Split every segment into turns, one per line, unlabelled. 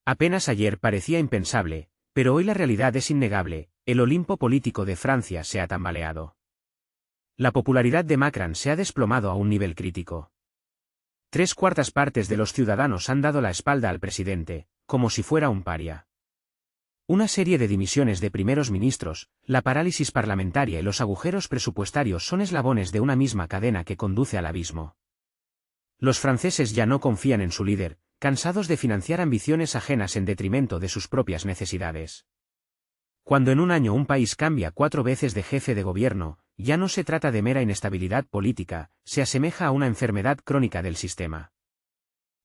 Apenas ayer parecía impensable, pero hoy la realidad es innegable, el Olimpo político de Francia se ha tambaleado. La popularidad de Macron se ha desplomado a un nivel crítico. 3/4 partes de los ciudadanos han dado la espalda al presidente, como si fuera un paria. Una serie de dimisiones de primeros ministros, la parálisis parlamentaria y los agujeros presupuestarios son eslabones de una misma cadena que conduce al abismo. Los franceses ya no confían en su líder, cansados de financiar ambiciones ajenas en detrimento de sus propias necesidades. Cuando en un año un país cambia 4 veces de jefe de gobierno, ya no se trata de mera inestabilidad política, se asemeja a una enfermedad crónica del sistema.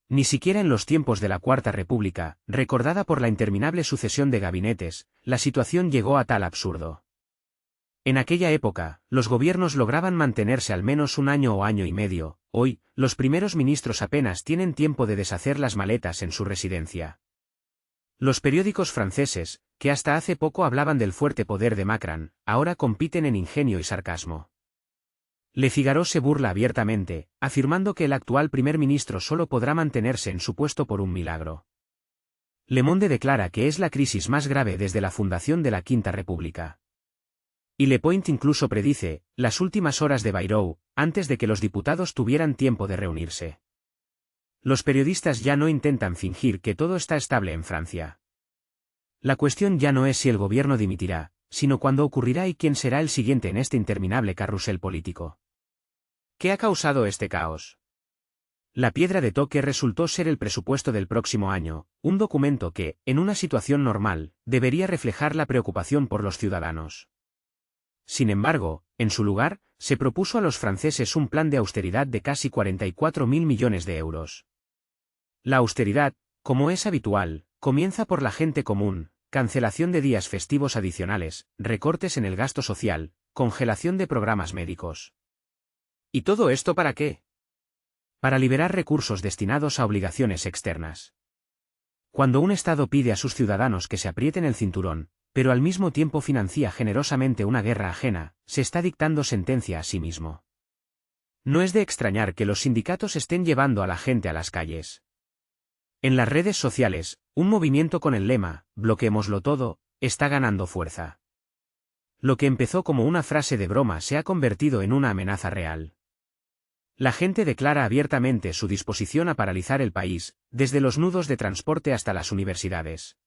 Ni siquiera en los tiempos de la Cuarta República, recordada por la interminable sucesión de gabinetes, la situación llegó a tal absurdo. En aquella época, los gobiernos lograban mantenerse al menos un año o año y medio. Hoy, los primeros ministros apenas tienen tiempo de deshacer las maletas en su residencia. Los periódicos franceses, que hasta hace poco hablaban del fuerte poder de Macron, ahora compiten en ingenio y sarcasmo. Le Figaro se burla abiertamente, afirmando que el actual primer ministro solo podrá mantenerse en su puesto por un milagro. Le Monde declara que es la crisis más grave desde la fundación de la Quinta República. Y Le Point incluso predice las últimas horas de Bayrou, antes de que los diputados tuvieran tiempo de reunirse. Los periodistas ya no intentan fingir que todo está estable en Francia. La cuestión ya no es si el gobierno dimitirá, sino cuándo ocurrirá y quién será el siguiente en este interminable carrusel político. ¿Qué ha causado este caos? La piedra de toque resultó ser el presupuesto del próximo año, un documento que, en una situación normal, debería reflejar la preocupación por los ciudadanos. Sin embargo, en su lugar, se propuso a los franceses un plan de austeridad de casi 44.000 millones de euros. La austeridad, como es habitual, comienza por la gente común, cancelación de días festivos adicionales, recortes en el gasto social, congelación de programas médicos. ¿Y todo esto para qué? Para liberar recursos destinados a obligaciones externas. Cuando un Estado pide a sus ciudadanos que se aprieten el cinturón, pero al mismo tiempo financia generosamente una guerra ajena, se está dictando sentencia a sí mismo. No es de extrañar que los sindicatos estén llevando a la gente a las calles. En las redes sociales, un movimiento con el lema, bloqueémoslo todo, está ganando fuerza. Lo que empezó como una frase de broma se ha convertido en una amenaza real. La gente declara abiertamente su disposición a paralizar el país, desde los nudos de transporte hasta las universidades.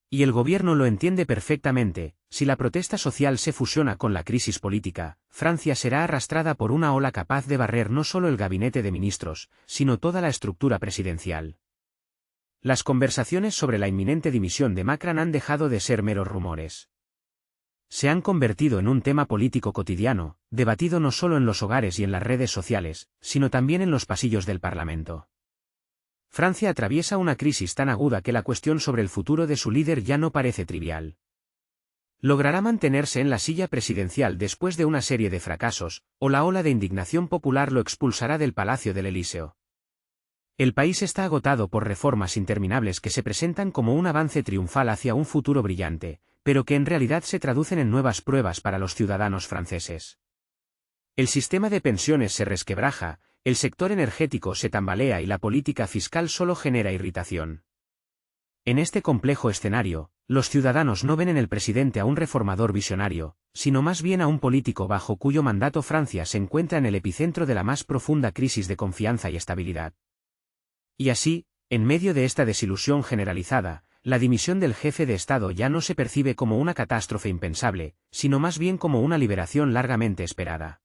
Y el gobierno lo entiende perfectamente, si la protesta social se fusiona con la crisis política, Francia será arrastrada por una ola capaz de barrer no solo el gabinete de ministros, sino toda la estructura presidencial. Las conversaciones sobre la inminente dimisión de Macron han dejado de ser meros rumores. Se han convertido en un tema político cotidiano, debatido no solo en los hogares y en las redes sociales, sino también en los pasillos del Parlamento. Francia atraviesa una crisis tan aguda que la cuestión sobre el futuro de su líder ya no parece trivial. ¿Logrará mantenerse en la silla presidencial después de una serie de fracasos, o la ola de indignación popular lo expulsará del Palacio del Elíseo? El país está agotado por reformas interminables que se presentan como un avance triunfal hacia un futuro brillante, pero que en realidad se traducen en nuevas pruebas para los ciudadanos franceses. El sistema de pensiones se resquebraja, el sector energético se tambalea y la política fiscal solo genera irritación. En este complejo escenario, los ciudadanos no ven en el presidente a un reformador visionario, sino más bien a un político bajo cuyo mandato Francia se encuentra en el epicentro de la más profunda crisis de confianza y estabilidad. Y así, en medio de esta desilusión generalizada, la dimisión del jefe de Estado ya no se percibe como una catástrofe impensable, sino más bien como una liberación largamente esperada.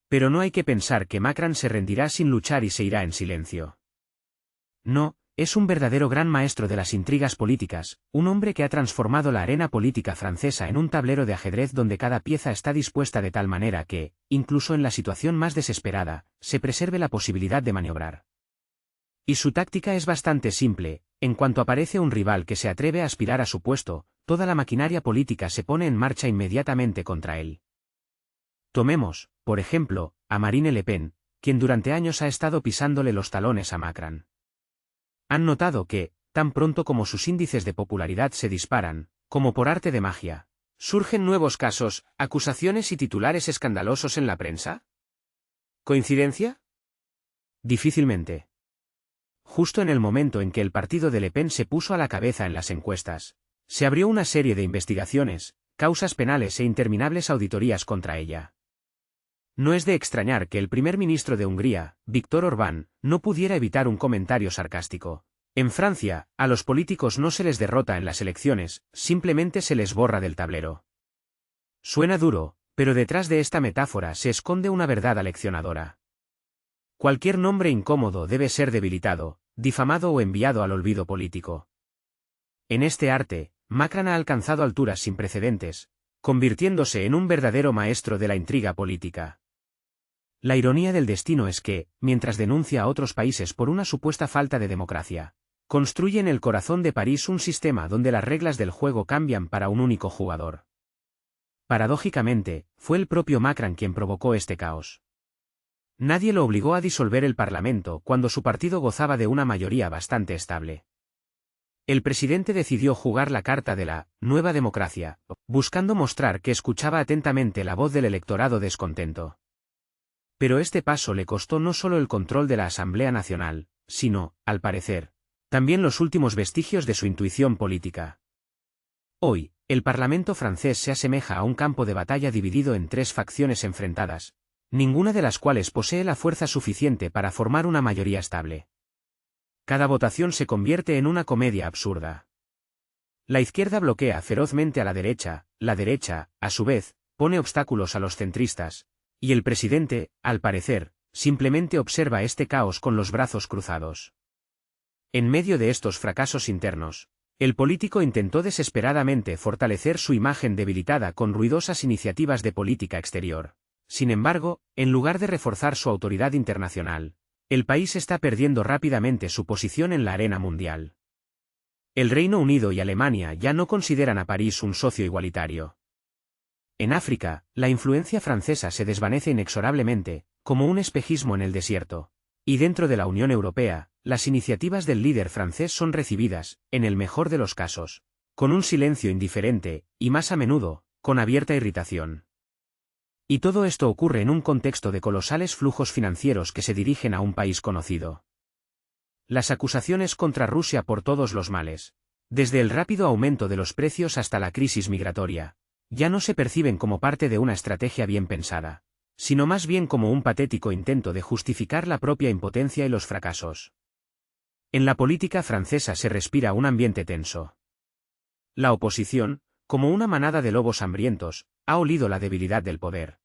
Pero no hay que pensar que Macron se rendirá sin luchar y se irá en silencio. No, es un verdadero gran maestro de las intrigas políticas, un hombre que ha transformado la arena política francesa en un tablero de ajedrez donde cada pieza está dispuesta de tal manera que, incluso en la situación más desesperada, se preserve la posibilidad de maniobrar. Y su táctica es bastante simple, en cuanto aparece un rival que se atreve a aspirar a su puesto, toda la maquinaria política se pone en marcha inmediatamente contra él. Tomemos, por ejemplo, a Marine Le Pen, quien durante años ha estado pisándole los talones a Macron. Han notado que, tan pronto como sus índices de popularidad se disparan, como por arte de magia, surgen nuevos casos, acusaciones y titulares escandalosos en la prensa. ¿Coincidencia? Difícilmente. justo en el momento en que el partido de Le Pen se puso a la cabeza en las encuestas, se abrió una serie de investigaciones, causas penales e interminables auditorías contra ella. No es de extrañar que el primer ministro de Hungría, Viktor Orbán, no pudiera evitar un comentario sarcástico. En Francia, a los políticos no se les derrota en las elecciones, simplemente se les borra del tablero. Suena duro, pero detrás de esta metáfora se esconde una verdad aleccionadora. Cualquier nombre incómodo debe ser debilitado, difamado o enviado al olvido político. En este arte, Macron ha alcanzado alturas sin precedentes, convirtiéndose en un verdadero maestro de la intriga política. La ironía del destino es que, mientras denuncia a otros países por una supuesta falta de democracia, construye en el corazón de París un sistema donde las reglas del juego cambian para un único jugador. Paradójicamente, fue el propio Macron quien provocó este caos. Nadie lo obligó a disolver el Parlamento cuando su partido gozaba de una mayoría bastante estable. El presidente decidió jugar la carta de la nueva democracia, buscando mostrar que escuchaba atentamente la voz del electorado descontento. Pero este paso le costó no solo el control de la Asamblea Nacional, sino, al parecer, también los últimos vestigios de su intuición política. Hoy, el Parlamento francés se asemeja a un campo de batalla dividido en tres facciones enfrentadas, ninguna de las cuales posee la fuerza suficiente para formar una mayoría estable. Cada votación se convierte en una comedia absurda. La izquierda bloquea ferozmente a la derecha, a su vez, pone obstáculos a los centristas, y el presidente, al parecer, simplemente observa este caos con los brazos cruzados. En medio de estos fracasos internos, el político intentó desesperadamente fortalecer su imagen debilitada con ruidosas iniciativas de política exterior. Sin embargo, en lugar de reforzar su autoridad internacional, el país está perdiendo rápidamente su posición en la arena mundial. El Reino Unido y Alemania ya no consideran a París un socio igualitario. En África, la influencia francesa se desvanece inexorablemente, como un espejismo en el desierto. Y dentro de la Unión Europea, las iniciativas del líder francés son recibidas, en el mejor de los casos, con un silencio indiferente, y más a menudo, con abierta irritación. Y todo esto ocurre en un contexto de colosales flujos financieros que se dirigen a un país conocido. Las acusaciones contra Rusia por todos los males, desde el rápido aumento de los precios hasta la crisis migratoria, ya no se perciben como parte de una estrategia bien pensada, sino más bien como un patético intento de justificar la propia impotencia y los fracasos. En la política francesa se respira un ambiente tenso. La oposición, como una manada de lobos hambrientos, ha olido la debilidad del poder.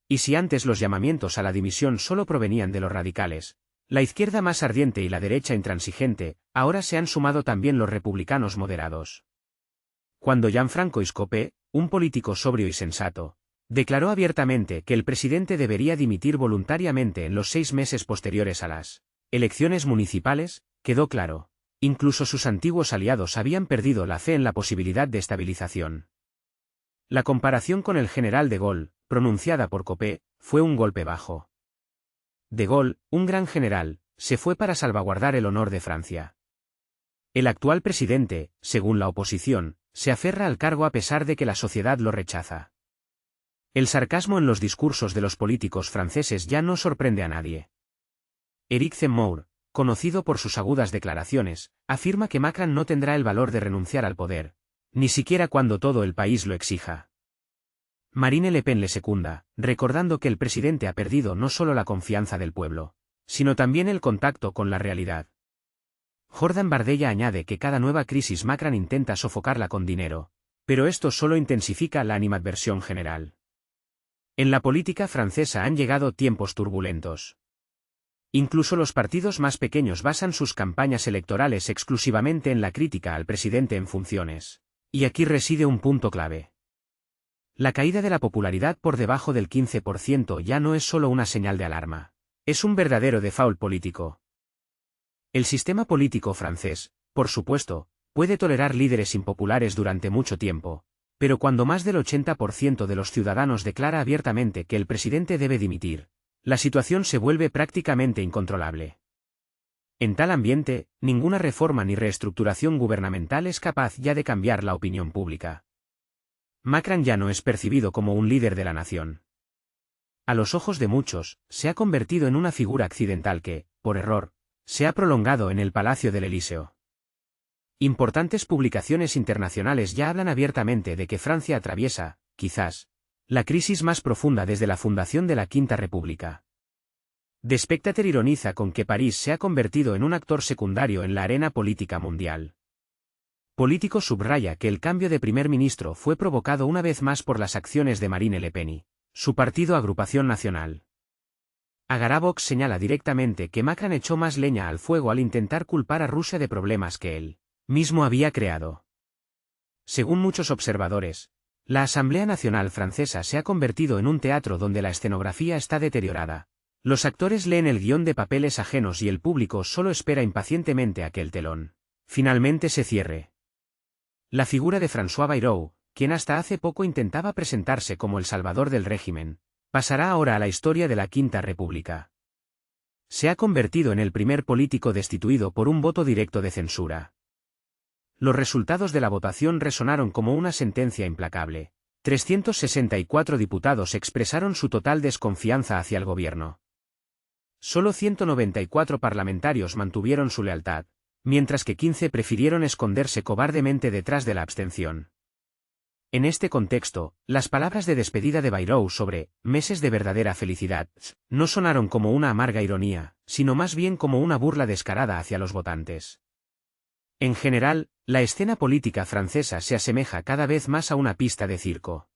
Y si antes los llamamientos a la dimisión solo provenían de los radicales, la izquierda más ardiente y la derecha intransigente, ahora se han sumado también los republicanos moderados. Cuando Gianfranco Scopé, un político sobrio y sensato, declaró abiertamente que el presidente debería dimitir voluntariamente en los 6 meses posteriores a las elecciones municipales, quedó claro. Incluso sus antiguos aliados habían perdido la fe en la posibilidad de estabilización. La comparación con el general de Gaulle, pronunciada por Copé, fue un golpe bajo. De Gaulle, un gran general, se fue para salvaguardar el honor de Francia. El actual presidente, según la oposición, se aferra al cargo a pesar de que la sociedad lo rechaza. El sarcasmo en los discursos de los políticos franceses ya no sorprende a nadie. Éric Zemmour, conocido por sus agudas declaraciones, afirma que Macron no tendrá el valor de renunciar al poder, ni siquiera cuando todo el país lo exija. Marine Le Pen le secunda, recordando que el presidente ha perdido no solo la confianza del pueblo, sino también el contacto con la realidad. Jordan Bardella añade que cada nueva crisis Macron intenta sofocarla con dinero, pero esto solo intensifica la animadversión general. En la política francesa han llegado tiempos turbulentos. Incluso los partidos más pequeños basan sus campañas electorales exclusivamente en la crítica al presidente en funciones. Y aquí reside un punto clave. La caída de la popularidad por debajo del 15% ya no es solo una señal de alarma. Es un verdadero default político. El sistema político francés, por supuesto, puede tolerar líderes impopulares durante mucho tiempo, pero cuando más del 80% de los ciudadanos declara abiertamente que el presidente debe dimitir, la situación se vuelve prácticamente incontrolable. En tal ambiente, ninguna reforma ni reestructuración gubernamental es capaz ya de cambiar la opinión pública. Macron ya no es percibido como un líder de la nación. A los ojos de muchos, se ha convertido en una figura accidental que, por error, se ha prolongado en el Palacio del Elíseo. Importantes publicaciones internacionales ya hablan abiertamente de que Francia atraviesa, quizás, la crisis más profunda desde la fundación de la Quinta República. The Spectator ironiza con que París se ha convertido en un actor secundario en la arena política mundial. Político subraya que el cambio de primer ministro fue provocado una vez más por las acciones de Marine Le Pen, su partido Agrupación Nacional. Agarabox señala directamente que Macron echó más leña al fuego al intentar culpar a Rusia de problemas que él mismo había creado. Según muchos observadores, la Asamblea Nacional Francesa se ha convertido en un teatro donde la escenografía está deteriorada. Los actores leen el guión de papeles ajenos y el público solo espera impacientemente a que el telón finalmente se cierre. La figura de François Bayrou, quien hasta hace poco intentaba presentarse como el salvador del régimen, pasará ahora a la historia de la Quinta República. Se ha convertido en el primer político destituido por un voto directo de censura. Los resultados de la votación resonaron como una sentencia implacable. 364 diputados expresaron su total desconfianza hacia el gobierno. Solo 194 parlamentarios mantuvieron su lealtad, mientras que 15 prefirieron esconderse cobardemente detrás de la abstención. En este contexto, las palabras de despedida de Bayrou sobre «meses de verdadera felicidad» no sonaron como una amarga ironía, sino más bien como una burla descarada hacia los votantes. En general, la escena política francesa se asemeja cada vez más a una pista de circo.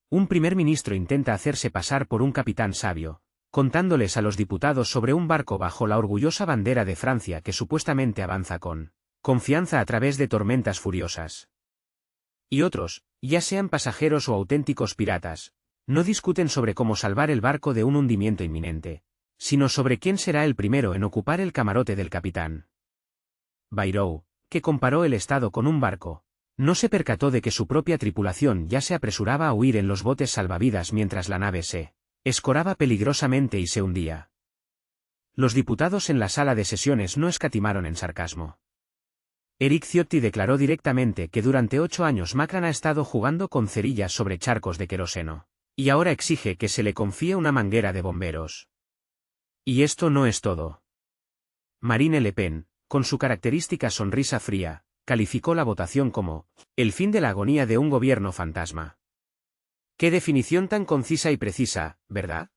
Un primer ministro intenta hacerse pasar por un capitán sabio, contándoles a los diputados sobre un barco bajo la orgullosa bandera de Francia que supuestamente avanza con confianza a través de tormentas furiosas. Y otros, ya sean pasajeros o auténticos piratas, no discuten sobre cómo salvar el barco de un hundimiento inminente, sino sobre quién será el primero en ocupar el camarote del capitán. Bayrou, que comparó el Estado con un barco, no se percató de que su propia tripulación ya se apresuraba a huir en los botes salvavidas mientras la nave se escoraba peligrosamente y se hundía. Los diputados en la sala de sesiones no escatimaron en sarcasmo. Éric Ciotti declaró directamente que durante 8 años Macron ha estado jugando con cerillas sobre charcos de queroseno, y ahora exige que se le confíe una manguera de bomberos. Y esto no es todo. Marine Le Pen, con su característica sonrisa fría, calificó la votación como «el fin de la agonía de un gobierno fantasma». Qué definición tan concisa y precisa, ¿verdad?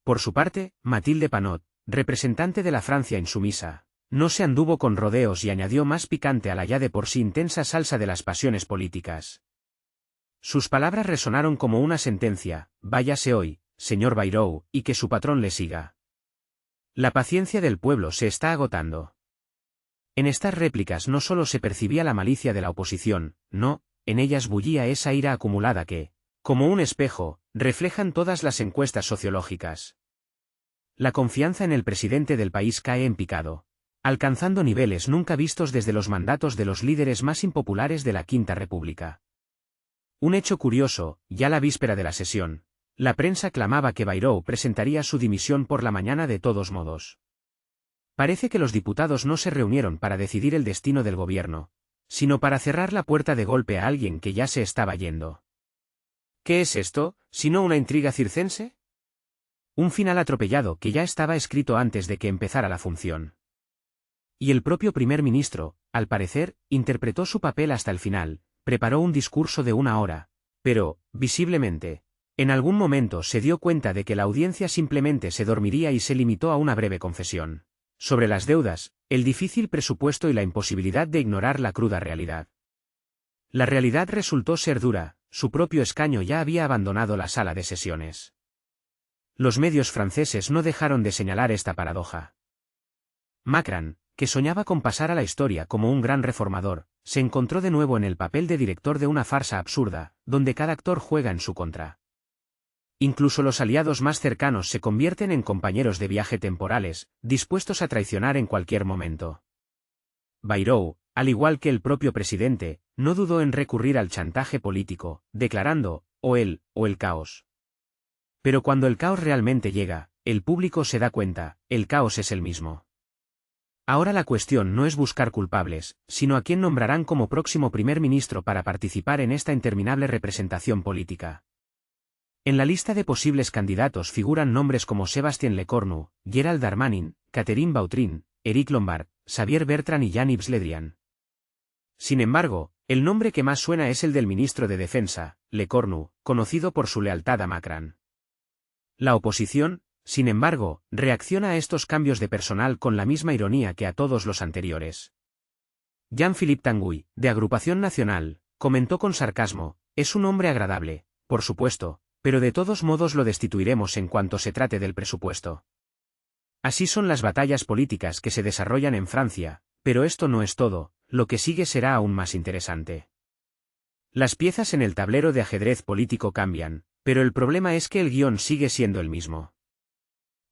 Por su parte, Mathilde Panot, representante de la Francia insumisa, no se anduvo con rodeos y añadió más picante a la ya de por sí intensa salsa de las pasiones políticas. Sus palabras resonaron como una sentencia: váyase hoy, señor Bayrou, y que su patrón le siga. La paciencia del pueblo se está agotando. En estas réplicas no solo se percibía la malicia de la oposición, no, en ellas bullía esa ira acumulada que, como un espejo, reflejan todas las encuestas sociológicas. La confianza en el presidente del país cae en picado, alcanzando niveles nunca vistos desde los mandatos de los líderes más impopulares de la Quinta República. Un hecho curioso, ya la víspera de la sesión, la prensa clamaba que Bayrou presentaría su dimisión por la mañana de todos modos. Parece que los diputados no se reunieron para decidir el destino del gobierno, sino para cerrar la puerta de golpe a alguien que ya se estaba yendo. ¿Qué es esto, sino una intriga circense? Un final atropellado que ya estaba escrito antes de que empezara la función. Y el propio primer ministro, al parecer, interpretó su papel hasta el final, preparó un discurso de 1 hora, pero, visiblemente, en algún momento se dio cuenta de que la audiencia simplemente se dormiría y se limitó a una breve confesión sobre las deudas, el difícil presupuesto y la imposibilidad de ignorar la cruda realidad. La realidad resultó ser dura, su propio escaño ya había abandonado la sala de sesiones. Los medios franceses no dejaron de señalar esta paradoja. Macron, que soñaba con pasar a la historia como un gran reformador, se encontró de nuevo en el papel de director de una farsa absurda, donde cada actor juega en su contra. Incluso los aliados más cercanos se convierten en compañeros de viaje temporales, dispuestos a traicionar en cualquier momento. Bayrou, al igual que el propio presidente, no dudó en recurrir al chantaje político, declarando, o él, o el caos. Pero cuando el caos realmente llega, el público se da cuenta, el caos es el mismo. Ahora la cuestión no es buscar culpables, sino a quién nombrarán como próximo primer ministro para participar en esta interminable representación política. En la lista de posibles candidatos figuran nombres como Sébastien Lecornu, Gérald Darmanin, Catherine Vautrin, Éric Lombard, Xavier Bertrand y Jean-Yves Le Drian. Sin embargo, el nombre que más suena es el del ministro de Defensa, Lecornu, conocido por su lealtad a Macron. La oposición, sin embargo, reacciona a estos cambios de personal con la misma ironía que a todos los anteriores. Jean-Philippe Tanguy, de Agrupación Nacional, comentó con sarcasmo: «Es un hombre agradable, por supuesto, pero de todos modos lo destituiremos en cuanto se trate del presupuesto». Así son las batallas políticas que se desarrollan en Francia, pero esto no es todo, lo que sigue será aún más interesante. Las piezas en el tablero de ajedrez político cambian, pero el problema es que el guión sigue siendo el mismo.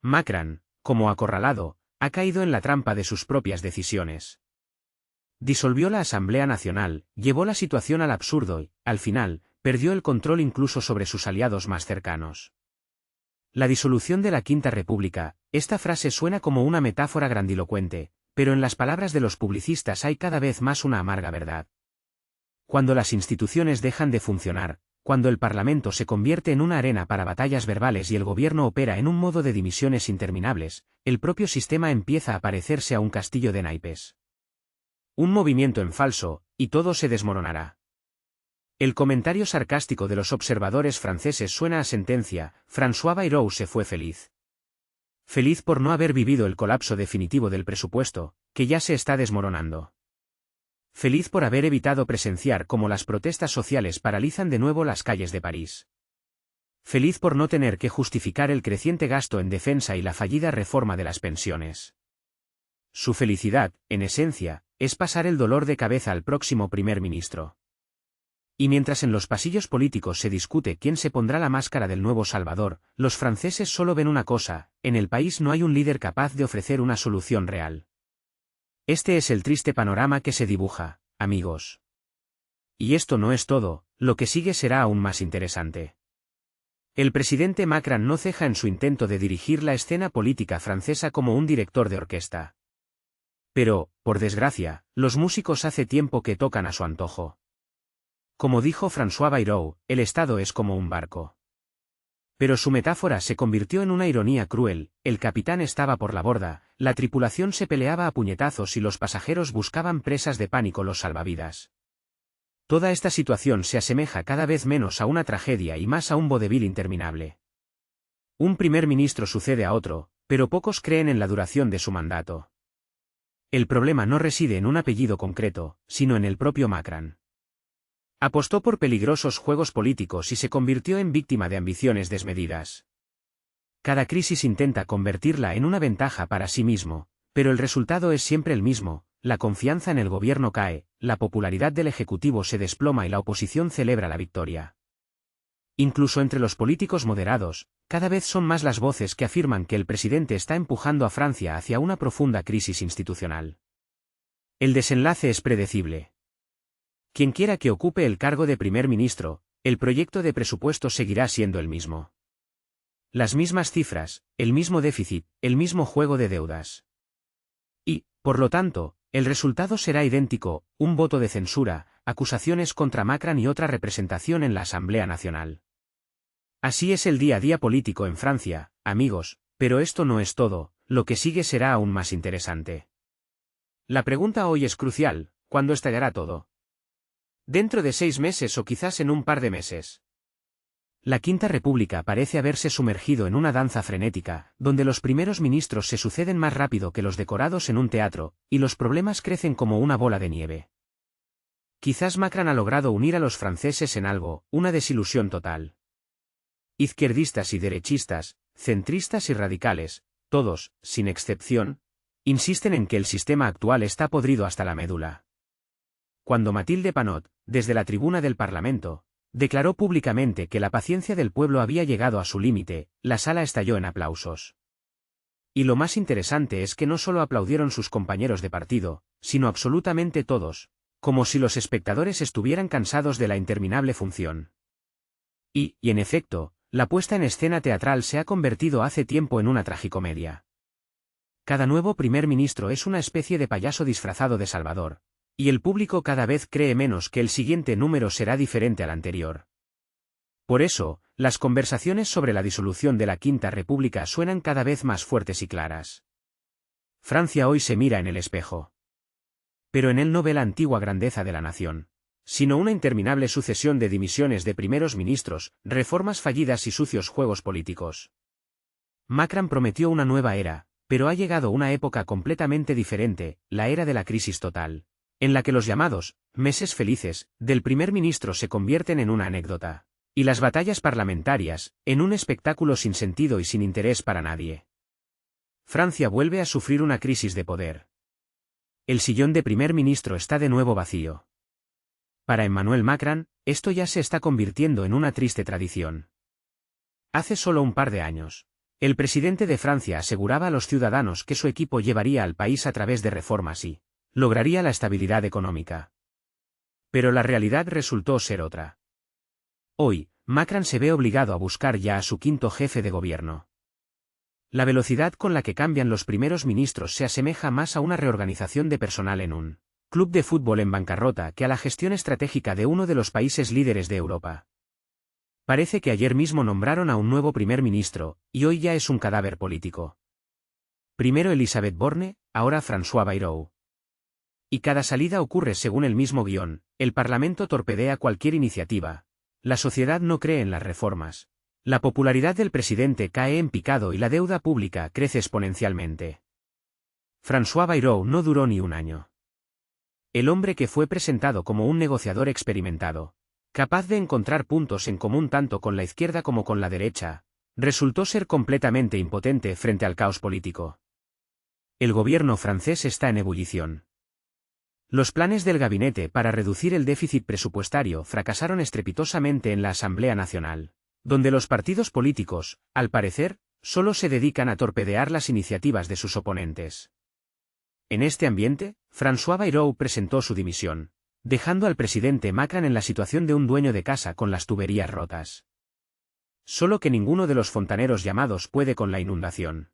Macron, como acorralado, ha caído en la trampa de sus propias decisiones. Disolvió la Asamblea Nacional, llevó la situación al absurdo y, al final, perdió el control incluso sobre sus aliados más cercanos. La disolución de la Quinta República, esta frase suena como una metáfora grandilocuente, pero en las palabras de los publicistas hay cada vez más una amarga verdad. Cuando las instituciones dejan de funcionar, cuando el Parlamento se convierte en una arena para batallas verbales y el gobierno opera en un modo de dimisiones interminables, el propio sistema empieza a parecerse a un castillo de naipes. Un movimiento en falso, y todo se desmoronará. El comentario sarcástico de los observadores franceses suena a sentencia: François Bayrou se fue feliz. Feliz por no haber vivido el colapso definitivo del presupuesto, que ya se está desmoronando. Feliz por haber evitado presenciar cómo las protestas sociales paralizan de nuevo las calles de París. Feliz por no tener que justificar el creciente gasto en defensa y la fallida reforma de las pensiones. Su felicidad, en esencia, es pasar el dolor de cabeza al próximo primer ministro. Y mientras en los pasillos políticos se discute quién se pondrá la máscara del nuevo Salvador, los franceses solo ven una cosa: en el país no hay un líder capaz de ofrecer una solución real. Este es el triste panorama que se dibuja, amigos. Y esto no es todo, lo que sigue será aún más interesante. El presidente Macron no ceja en su intento de dirigir la escena política francesa como un director de orquesta. Pero, por desgracia, los músicos hace tiempo que tocan a su antojo. Como dijo François Bayrou, el Estado es como un barco. Pero su metáfora se convirtió en una ironía cruel: el capitán estaba por la borda, la tripulación se peleaba a puñetazos y los pasajeros buscaban presas de pánico los salvavidas. Toda esta situación se asemeja cada vez menos a una tragedia y más a un vodevil interminable. Un primer ministro sucede a otro, pero pocos creen en la duración de su mandato. El problema no reside en un apellido concreto, sino en el propio Macron. Apostó por peligrosos juegos políticos y se convirtió en víctima de ambiciones desmedidas. Cada crisis intenta convertirla en una ventaja para sí mismo, pero el resultado es siempre el mismo: la confianza en el gobierno cae, la popularidad del Ejecutivo se desploma y la oposición celebra la victoria. Incluso entre los políticos moderados, cada vez son más las voces que afirman que el presidente está empujando a Francia hacia una profunda crisis institucional. El desenlace es predecible. Quien quiera que ocupe el cargo de primer ministro, el proyecto de presupuesto seguirá siendo el mismo. Las mismas cifras, el mismo déficit, el mismo juego de deudas. Y, por lo tanto, el resultado será idéntico: un voto de censura, acusaciones contra Macron y otra representación en la Asamblea Nacional. Así es el día a día político en Francia, amigos, pero esto no es todo, lo que sigue será aún más interesante. La pregunta hoy es crucial: ¿cuándo estallará todo? ¿Dentro de 6 meses o quizás en un par de meses? La Quinta República parece haberse sumergido en una danza frenética, donde los primeros ministros se suceden más rápido que los decorados en un teatro, y los problemas crecen como una bola de nieve. Quizás Macron ha logrado unir a los franceses en algo: una desilusión total. Izquierdistas y derechistas, centristas y radicales, todos, sin excepción, insisten en que el sistema actual está podrido hasta la médula. Cuando Mathilde Panot, desde la tribuna del Parlamento, declaró públicamente que la paciencia del pueblo había llegado a su límite, la sala estalló en aplausos. Y lo más interesante es que no solo aplaudieron sus compañeros de partido, sino absolutamente todos, como si los espectadores estuvieran cansados de la interminable función. Y en efecto, la puesta en escena teatral se ha convertido hace tiempo en una tragicomedia. Cada nuevo primer ministro es una especie de payaso disfrazado de Salvador, y el público cada vez cree menos que el siguiente número será diferente al anterior. Por eso, Las conversaciones sobre la disolución de la Quinta República suenan cada vez más fuertes y claras. Francia hoy se mira en el espejo. Pero en él no ve la antigua grandeza de la nación, sino una interminable sucesión de dimisiones de primeros ministros, reformas fallidas y sucios juegos políticos. Macron prometió una nueva era, pero ha llegado una época completamente diferente, la era de la crisis total, en la que los llamados meses felices del primer ministro se convierten en una anécdota, y las batallas parlamentarias, en un espectáculo sin sentido y sin interés para nadie. Francia vuelve a sufrir una crisis de poder. El sillón de primer ministro está de nuevo vacío. Para Emmanuel Macron, esto ya se está convirtiendo en una triste tradición. Hace solo un par de años, el presidente de Francia aseguraba a los ciudadanos que su equipo llevaría al país a través de reformas y lograría la estabilidad económica. Pero la realidad resultó ser otra. Hoy, Macron se ve obligado a buscar ya a su quinto jefe de gobierno. La velocidad con la que cambian los primeros ministros se asemeja más a una reorganización de personal en un club de fútbol en bancarrota que a la gestión estratégica de uno de los países líderes de Europa. Parece que ayer mismo nombraron a un nuevo primer ministro, y hoy ya es un cadáver político. Primero Elisabeth Borne, ahora François Bayrou. Y cada salida ocurre según el mismo guión: el Parlamento torpedea cualquier iniciativa. La sociedad no cree en las reformas. La popularidad del presidente cae en picado y la deuda pública crece exponencialmente. François Bayrou no duró ni un año. El hombre que fue presentado como un negociador experimentado, capaz de encontrar puntos en común tanto con la izquierda como con la derecha, resultó ser completamente impotente frente al caos político. El gobierno francés está en ebullición. Los planes del gabinete para reducir el déficit presupuestario fracasaron estrepitosamente en la Asamblea Nacional, donde los partidos políticos, al parecer, solo se dedican a torpedear las iniciativas de sus oponentes. En este ambiente, François Bayrou presentó su dimisión, dejando al presidente Macron en la situación de un dueño de casa con las tuberías rotas. Solo que ninguno de los fontaneros llamados puede con la inundación.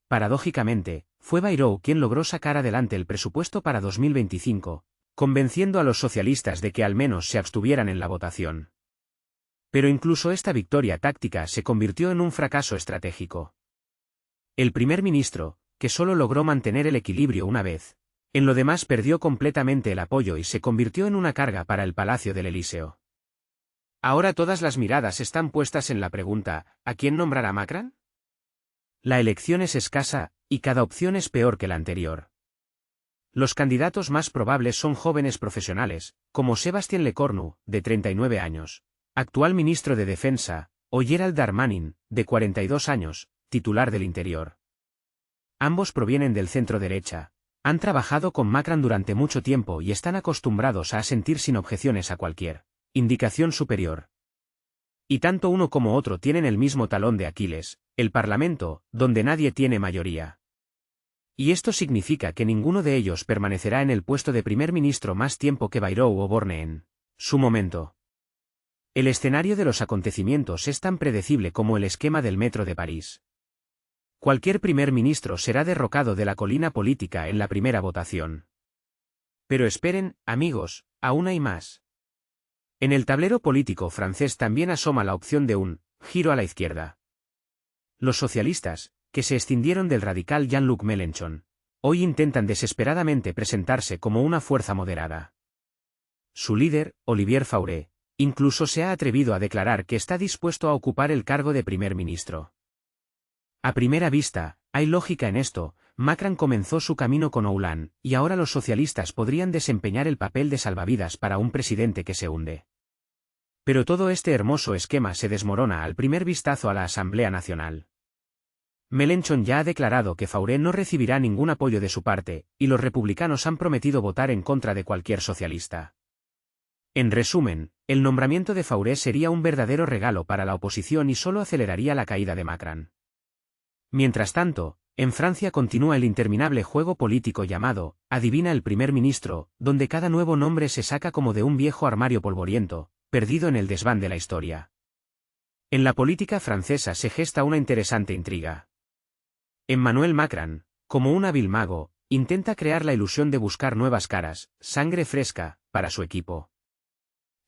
Paradójicamente, fue Bayrou quien logró sacar adelante el presupuesto para 2025, convenciendo a los socialistas de que al menos se abstuvieran en la votación. Pero incluso esta victoria táctica se convirtió en un fracaso estratégico. El primer ministro, que solo logró mantener el equilibrio una vez, en lo demás perdió completamente el apoyo y se convirtió en una carga para el Palacio del Elíseo. Ahora todas las miradas están puestas en la pregunta: ¿a quién nombrará Macron? La elección es escasa, y cada opción es peor que la anterior. Los candidatos más probables son jóvenes profesionales, como Sébastien Lecornu, de 39 años, actual ministro de Defensa, o Gérald Darmanin, de 42 años, titular del Interior. Ambos provienen del centro-derecha, han trabajado con Macron durante mucho tiempo y están acostumbrados a asentir sin objeciones a cualquier indicación superior. Y tanto uno como otro tienen el mismo talón de Aquiles: el Parlamento, donde nadie tiene mayoría. Y esto significa que ninguno de ellos permanecerá en el puesto de primer ministro más tiempo que Bayrou o Borne en su momento. El escenario de los acontecimientos es tan predecible como el esquema del metro de París. Cualquier primer ministro será derrocado de la colina política en la primera votación. Pero esperen, amigos, aún hay más. En el tablero político francés también asoma la opción de un giro a la izquierda. Los socialistas, que se escindieron del radical Jean-Luc Mélenchon, hoy intentan desesperadamente presentarse como una fuerza moderada. Su líder, Olivier Faure, incluso se ha atrevido a declarar que está dispuesto a ocupar el cargo de primer ministro. A primera vista, hay lógica en esto: Macron comenzó su camino con Hollande, y ahora los socialistas podrían desempeñar el papel de salvavidas para un presidente que se hunde. Pero todo este hermoso esquema se desmorona al primer vistazo a la Asamblea Nacional. Mélenchon ya ha declarado que Faure no recibirá ningún apoyo de su parte, y los republicanos han prometido votar en contra de cualquier socialista. En resumen, el nombramiento de Faure sería un verdadero regalo para la oposición y solo aceleraría la caída de Macron. Mientras tanto, en Francia continúa el interminable juego político llamado adivina el primer ministro, donde cada nuevo nombre se saca como de un viejo armario polvoriento, perdido en el desván de la historia. En la política francesa se gesta una interesante intriga. Emmanuel Macron, como un hábil mago, intenta crear la ilusión de buscar nuevas caras, sangre fresca, para su equipo.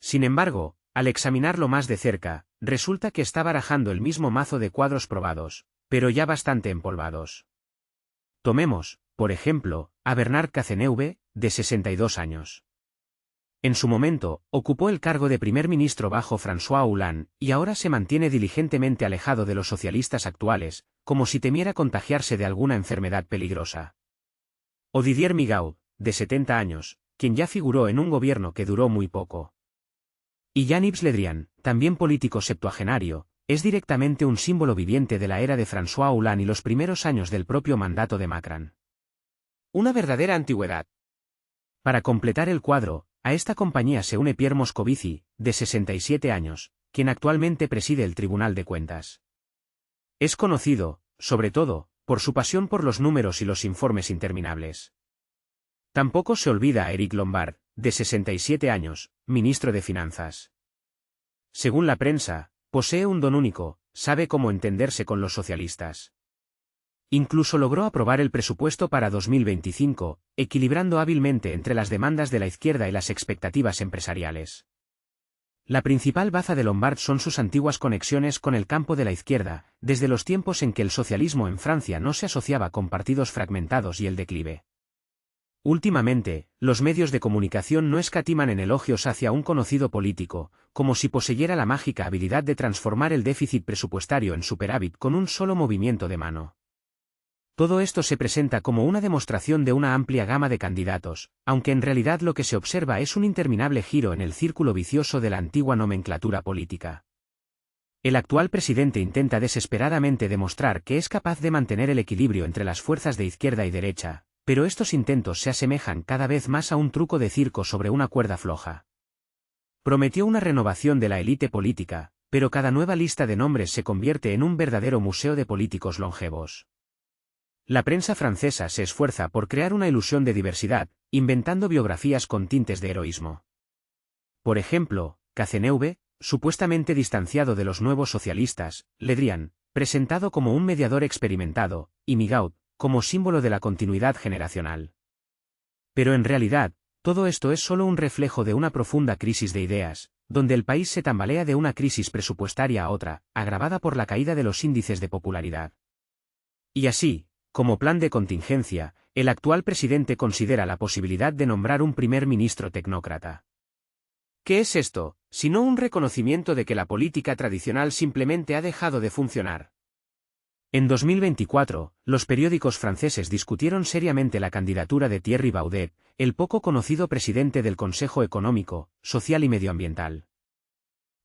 Sin embargo, al examinarlo más de cerca, resulta que está barajando el mismo mazo de cuadros probados, pero ya bastante empolvados. Tomemos, por ejemplo, a Bernard Cazeneuve, de 62 años. En su momento, ocupó el cargo de primer ministro bajo François Hollande, y ahora se mantiene diligentemente alejado de los socialistas actuales, como si temiera contagiarse de alguna enfermedad peligrosa. O Didier Migaud, de 70 años, quien ya figuró en un gobierno que duró muy poco. Y Jean-Yves Le Drian, también político septuagenario, es directamente un símbolo viviente de la era de François Hollande y los primeros años del propio mandato de Macron. Una verdadera antigüedad. Para completar el cuadro, a esta compañía se une Pierre Moscovici, de 67 años, quien actualmente preside el Tribunal de Cuentas. Es conocido, sobre todo, por su pasión por los números y los informes interminables. Tampoco se olvida a Éric Lombard, de 67 años, ministro de Finanzas. Según la prensa, posee un don único, sabe cómo entenderse con los socialistas. Incluso logró aprobar el presupuesto para 2025, equilibrando hábilmente entre las demandas de la izquierda y las expectativas empresariales. La principal baza de Lombard son sus antiguas conexiones con el campo de la izquierda, desde los tiempos en que el socialismo en Francia no se asociaba con partidos fragmentados y el declive. Últimamente, los medios de comunicación no escatiman en elogios hacia un conocido político, como si poseyera la mágica habilidad de transformar el déficit presupuestario en superávit con un solo movimiento de mano. Todo esto se presenta como una demostración de una amplia gama de candidatos, aunque en realidad lo que se observa es un interminable giro en el círculo vicioso de la antigua nomenclatura política. El actual presidente intenta desesperadamente demostrar que es capaz de mantener el equilibrio entre las fuerzas de izquierda y derecha, pero estos intentos se asemejan cada vez más a un truco de circo sobre una cuerda floja. Prometió una renovación de la élite política, pero cada nueva lista de nombres se convierte en un verdadero museo de políticos longevos. La prensa francesa se esfuerza por crear una ilusión de diversidad, inventando biografías con tintes de heroísmo. Por ejemplo, Cazeneuve, supuestamente distanciado de los nuevos socialistas, Le Drian, presentado como un mediador experimentado, y Migaud, como símbolo de la continuidad generacional. Pero en realidad, todo esto es solo un reflejo de una profunda crisis de ideas, donde el país se tambalea de una crisis presupuestaria a otra, agravada por la caída de los índices de popularidad. Y así, como plan de contingencia, el actual presidente considera la posibilidad de nombrar un primer ministro tecnócrata. ¿Qué es esto, sino un reconocimiento de que la política tradicional simplemente ha dejado de funcionar? En 2024, los periódicos franceses discutieron seriamente la candidatura de Thierry Baudet, el poco conocido presidente del Consejo Económico, Social y Medioambiental.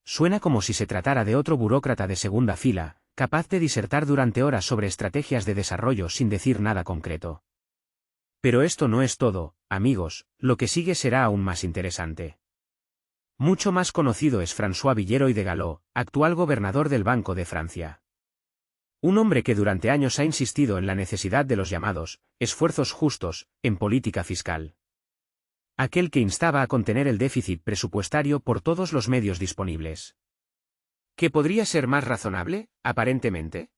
Suena como si se tratara de otro burócrata de segunda fila, capaz de disertar durante horas sobre estrategias de desarrollo sin decir nada concreto. Pero esto no es todo, amigos, lo que sigue será aún más interesante. Mucho más conocido es François Villeroy de Galhau, actual gobernador del Banco de Francia. Un hombre que durante años ha insistido en la necesidad de los llamados esfuerzos justos en política fiscal. Aquel que instaba a contener el déficit presupuestario por todos los medios disponibles. ¿Qué podría ser más razonable, aparentemente?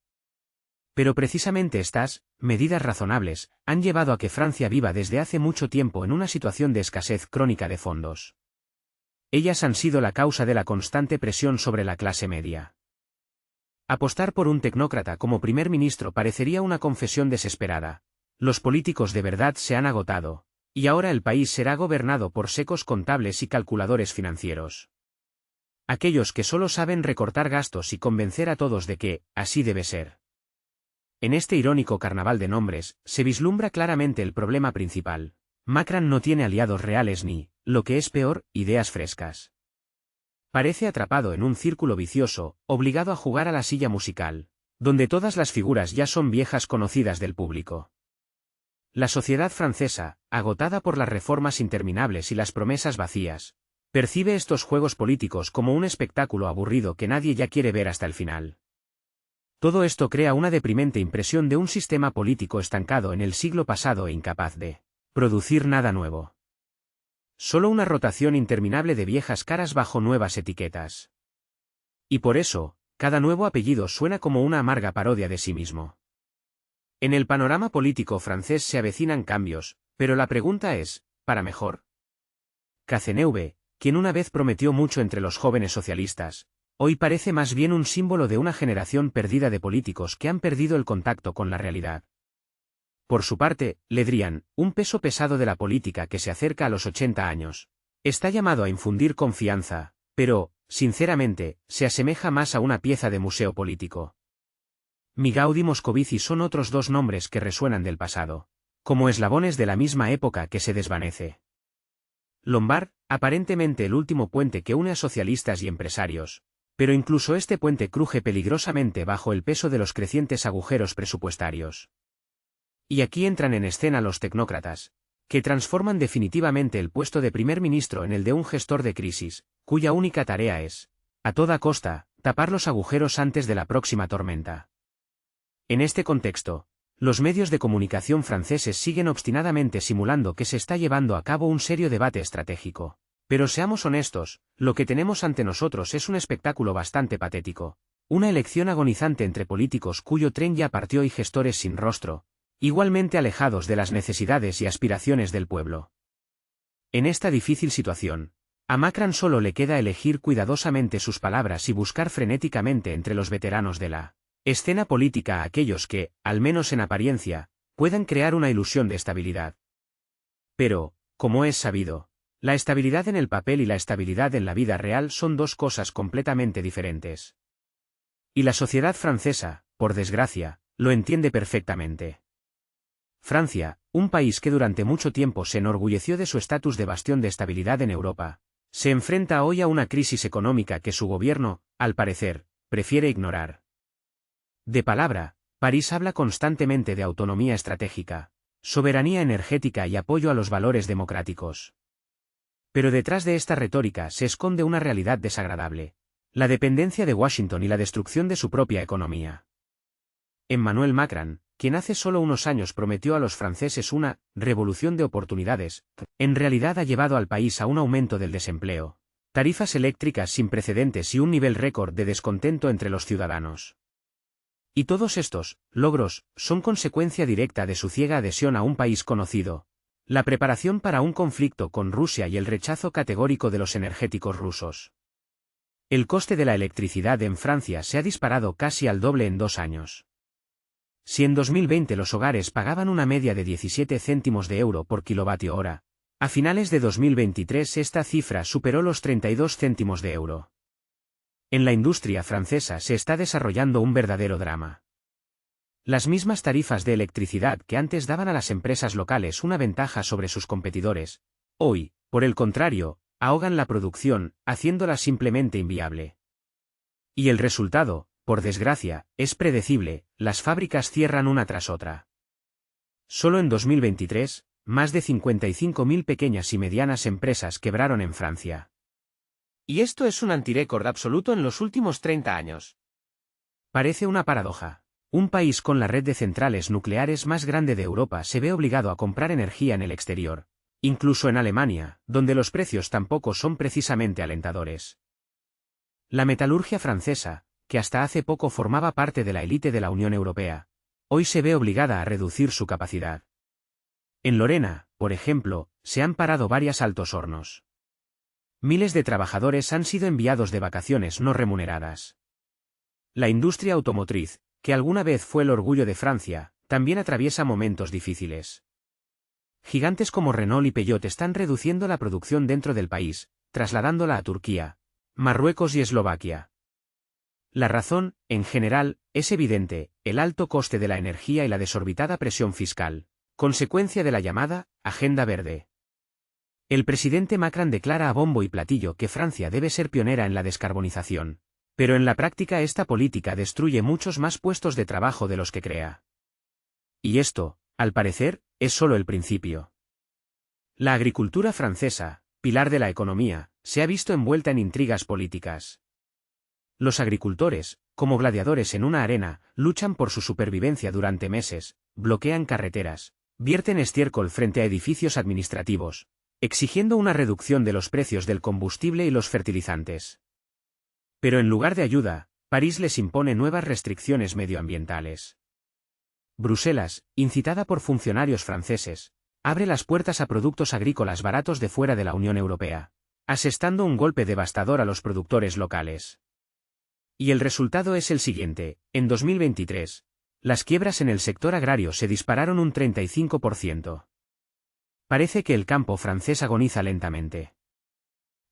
Pero precisamente estas medidas razonables han llevado a que Francia viva desde hace mucho tiempo en una situación de escasez crónica de fondos. Ellas han sido la causa de la constante presión sobre la clase media. Apostar por un tecnócrata como primer ministro parecería una confesión desesperada. Los políticos de verdad se han agotado, y ahora el país será gobernado por secos contables y calculadores financieros. Aquellos que solo saben recortar gastos y convencer a todos de que, así debe ser. En este irónico carnaval de nombres, se vislumbra claramente el problema principal. Macron no tiene aliados reales ni, lo que es peor, ideas frescas. Parece atrapado en un círculo vicioso, obligado a jugar a la silla musical, donde todas las figuras ya son viejas conocidas del público. La sociedad francesa, agotada por las reformas interminables y las promesas vacías, percibe estos juegos políticos como un espectáculo aburrido que nadie ya quiere ver hasta el final. Todo esto crea una deprimente impresión de un sistema político estancado en el siglo pasado e incapaz de producir nada nuevo. Solo una rotación interminable de viejas caras bajo nuevas etiquetas. Y por eso, cada nuevo apellido suena como una amarga parodia de sí mismo. En el panorama político francés se avecinan cambios, pero la pregunta es, ¿para mejor? Cazeneuve, quien una vez prometió mucho entre los jóvenes socialistas, hoy parece más bien un símbolo de una generación perdida de políticos que han perdido el contacto con la realidad. Por su parte, Le Drian, un peso pesado de la política que se acerca a los 80 años, está llamado a infundir confianza, pero, sinceramente, se asemeja más a una pieza de museo político. Migaud y Moscovici son otros dos nombres que resuenan del pasado, como eslabones de la misma época que se desvanece. Lombard, aparentemente el último puente que une a socialistas y empresarios, pero incluso este puente cruje peligrosamente bajo el peso de los crecientes agujeros presupuestarios. Y aquí entran en escena los tecnócratas, que transforman definitivamente el puesto de primer ministro en el de un gestor de crisis, cuya única tarea es, a toda costa, tapar los agujeros antes de la próxima tormenta. En este contexto, los medios de comunicación franceses siguen obstinadamente simulando que se está llevando a cabo un serio debate estratégico. Pero seamos honestos, lo que tenemos ante nosotros es un espectáculo bastante patético. Una elección agonizante entre políticos cuyo tren ya partió y gestores sin rostro, igualmente alejados de las necesidades y aspiraciones del pueblo. En esta difícil situación, a Macron solo le queda elegir cuidadosamente sus palabras y buscar frenéticamente entre los veteranos de la escena política a aquellos que, al menos en apariencia, puedan crear una ilusión de estabilidad. Pero, como es sabido, la estabilidad en el papel y la estabilidad en la vida real son dos cosas completamente diferentes. Y la sociedad francesa, por desgracia, lo entiende perfectamente. Francia, un país que durante mucho tiempo se enorgulleció de su estatus de bastión de estabilidad en Europa, se enfrenta hoy a una crisis económica que su gobierno, al parecer, prefiere ignorar. De palabra, París habla constantemente de autonomía estratégica, soberanía energética y apoyo a los valores democráticos. Pero detrás de esta retórica se esconde una realidad desagradable: la dependencia de Washington y la destrucción de su propia economía. Emmanuel Macron, quien hace solo unos años prometió a los franceses una revolución de oportunidades, en realidad ha llevado al país a un aumento del desempleo, tarifas eléctricas sin precedentes y un nivel récord de descontento entre los ciudadanos. Y todos estos logros son consecuencia directa de su ciega adhesión a un país conocido, la preparación para un conflicto con Rusia y el rechazo categórico de los energéticos rusos. El coste de la electricidad en Francia se ha disparado casi al doble en 2 años. Si en 2020 los hogares pagaban una media de 17 céntimos de euro por kilovatio hora, a finales de 2023 esta cifra superó los 32 céntimos de euro. En la industria francesa se está desarrollando un verdadero drama. Las mismas tarifas de electricidad que antes daban a las empresas locales una ventaja sobre sus competidores, hoy, por el contrario, ahogan la producción, haciéndola simplemente inviable. Y el resultado, por desgracia, es predecible: las fábricas cierran una tras otra. Solo en 2023, más de 55.000 pequeñas y medianas empresas quebraron en Francia. Y esto es un antirécord absoluto en los últimos 30 años. Parece una paradoja. Un país con la red de centrales nucleares más grande de Europa se ve obligado a comprar energía en el exterior, incluso en Alemania, donde los precios tampoco son precisamente alentadores. La metalurgia francesa, que hasta hace poco formaba parte de la élite de la Unión Europea, hoy se ve obligada a reducir su capacidad. En Lorena, por ejemplo, se han parado varios altos hornos. Miles de trabajadores han sido enviados de vacaciones no remuneradas. La industria automotriz, que alguna vez fue el orgullo de Francia, también atraviesa momentos difíciles. Gigantes como Renault y Peugeot están reduciendo la producción dentro del país, trasladándola a Turquía, Marruecos y Eslovaquia. La razón, en general, es evidente: el alto coste de la energía y la desorbitada presión fiscal, consecuencia de la llamada Agenda Verde. El presidente Macron declara a bombo y platillo que Francia debe ser pionera en la descarbonización, pero en la práctica esta política destruye muchos más puestos de trabajo de los que crea. Y esto, al parecer, es solo el principio. La agricultura francesa, pilar de la economía, se ha visto envuelta en intrigas políticas. Los agricultores, como gladiadores en una arena, luchan por su supervivencia durante meses, bloquean carreteras, vierten estiércol frente a edificios administrativos, exigiendo una reducción de los precios del combustible y los fertilizantes. Pero en lugar de ayuda, París les impone nuevas restricciones medioambientales. Bruselas, incitada por funcionarios franceses, abre las puertas a productos agrícolas baratos de fuera de la Unión Europea, asestando un golpe devastador a los productores locales. Y el resultado es el siguiente: en 2023, las quiebras en el sector agrario se dispararon un 35%. Parece que el campo francés agoniza lentamente.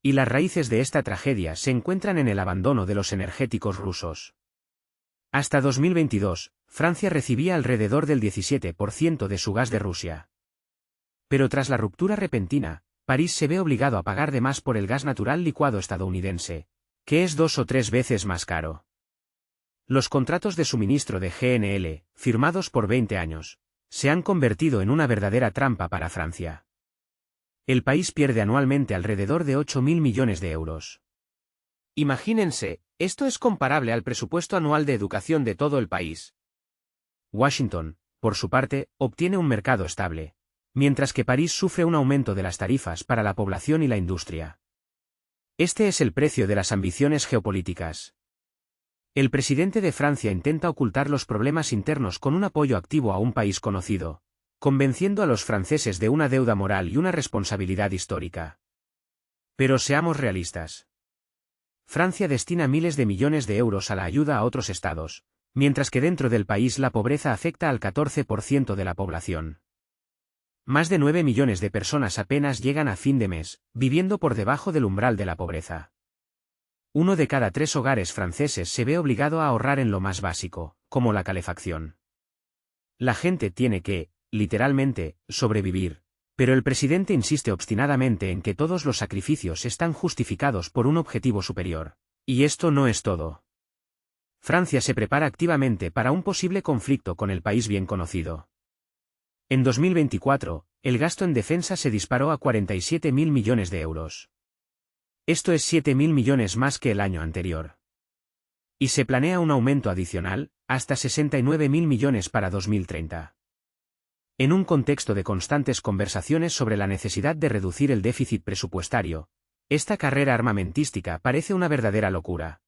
Y las raíces de esta tragedia se encuentran en el abandono de los energéticos rusos. Hasta 2022, Francia recibía alrededor del 17% de su gas de Rusia. Pero tras la ruptura repentina, París se ve obligado a pagar de más por el gas natural licuado estadounidense, que es 2 o 3 veces más caro. Los contratos de suministro de GNL, firmados por 20 años, se han convertido en una verdadera trampa para Francia. El país pierde anualmente alrededor de 8.000 millones de euros. Imagínense, esto es comparable al presupuesto anual de educación de todo el país. Washington, por su parte, obtiene un mercado estable, mientras que París sufre un aumento de las tarifas para la población y la industria. Este es el precio de las ambiciones geopolíticas. El presidente de Francia intenta ocultar los problemas internos con un apoyo activo a un país conocido, convenciendo a los franceses de una deuda moral y una responsabilidad histórica. Pero seamos realistas. Francia destina miles de millones de euros a la ayuda a otros estados, mientras que dentro del país la pobreza afecta al 14% de la población. Más de 9 millones de personas apenas llegan a fin de mes, viviendo por debajo del umbral de la pobreza. 1 de cada 3 hogares franceses se ve obligado a ahorrar en lo más básico, como la calefacción. La gente tiene que, literalmente, sobrevivir, pero el presidente insiste obstinadamente en que todos los sacrificios están justificados por un objetivo superior. Y esto no es todo. Francia se prepara activamente para un posible conflicto con el país bien conocido. En 2024, el gasto en defensa se disparó a 47.000 millones de euros. Esto es 7.000 millones más que el año anterior. Y se planea un aumento adicional, hasta 69.000 millones para 2030. En un contexto de constantes conversaciones sobre la necesidad de reducir el déficit presupuestario, esta carrera armamentística parece una verdadera locura.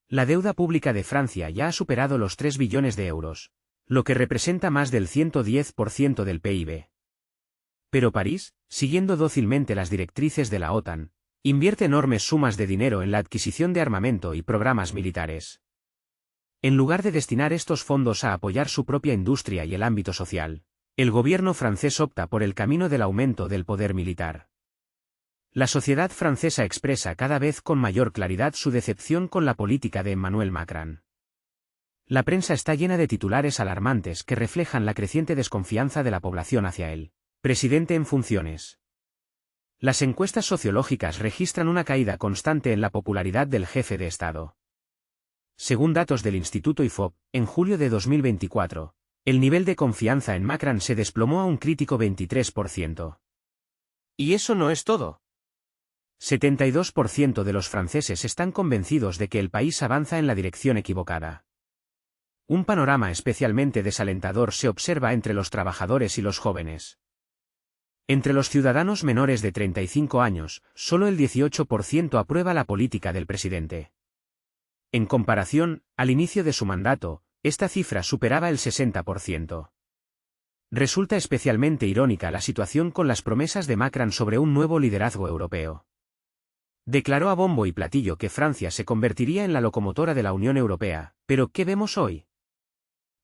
La deuda pública de Francia ya ha superado los 3 billones de euros, lo que representa más del 110% del PIB. Pero París, siguiendo dócilmente las directrices de la OTAN, invierte enormes sumas de dinero en la adquisición de armamento y programas militares. En lugar de destinar estos fondos a apoyar su propia industria y el ámbito social, el gobierno francés opta por el camino del aumento del poder militar. La sociedad francesa expresa cada vez con mayor claridad su decepción con la política de Emmanuel Macron. La prensa está llena de titulares alarmantes que reflejan la creciente desconfianza de la población hacia él, presidente en funciones. Las encuestas sociológicas registran una caída constante en la popularidad del jefe de Estado. Según datos del Instituto IFOP, en julio de 2024, el nivel de confianza en Macron se desplomó a un crítico 23%. Y eso no es todo. 72% de los franceses están convencidos de que el país avanza en la dirección equivocada. Un panorama especialmente desalentador se observa entre los trabajadores y los jóvenes. Entre los ciudadanos menores de 35 años, solo el 18% aprueba la política del presidente. En comparación, al inicio de su mandato, esta cifra superaba el 60%. Resulta especialmente irónica la situación con las promesas de Macron sobre un nuevo liderazgo europeo. Declaró a bombo y platillo que Francia se convertiría en la locomotora de la Unión Europea, pero ¿qué vemos hoy?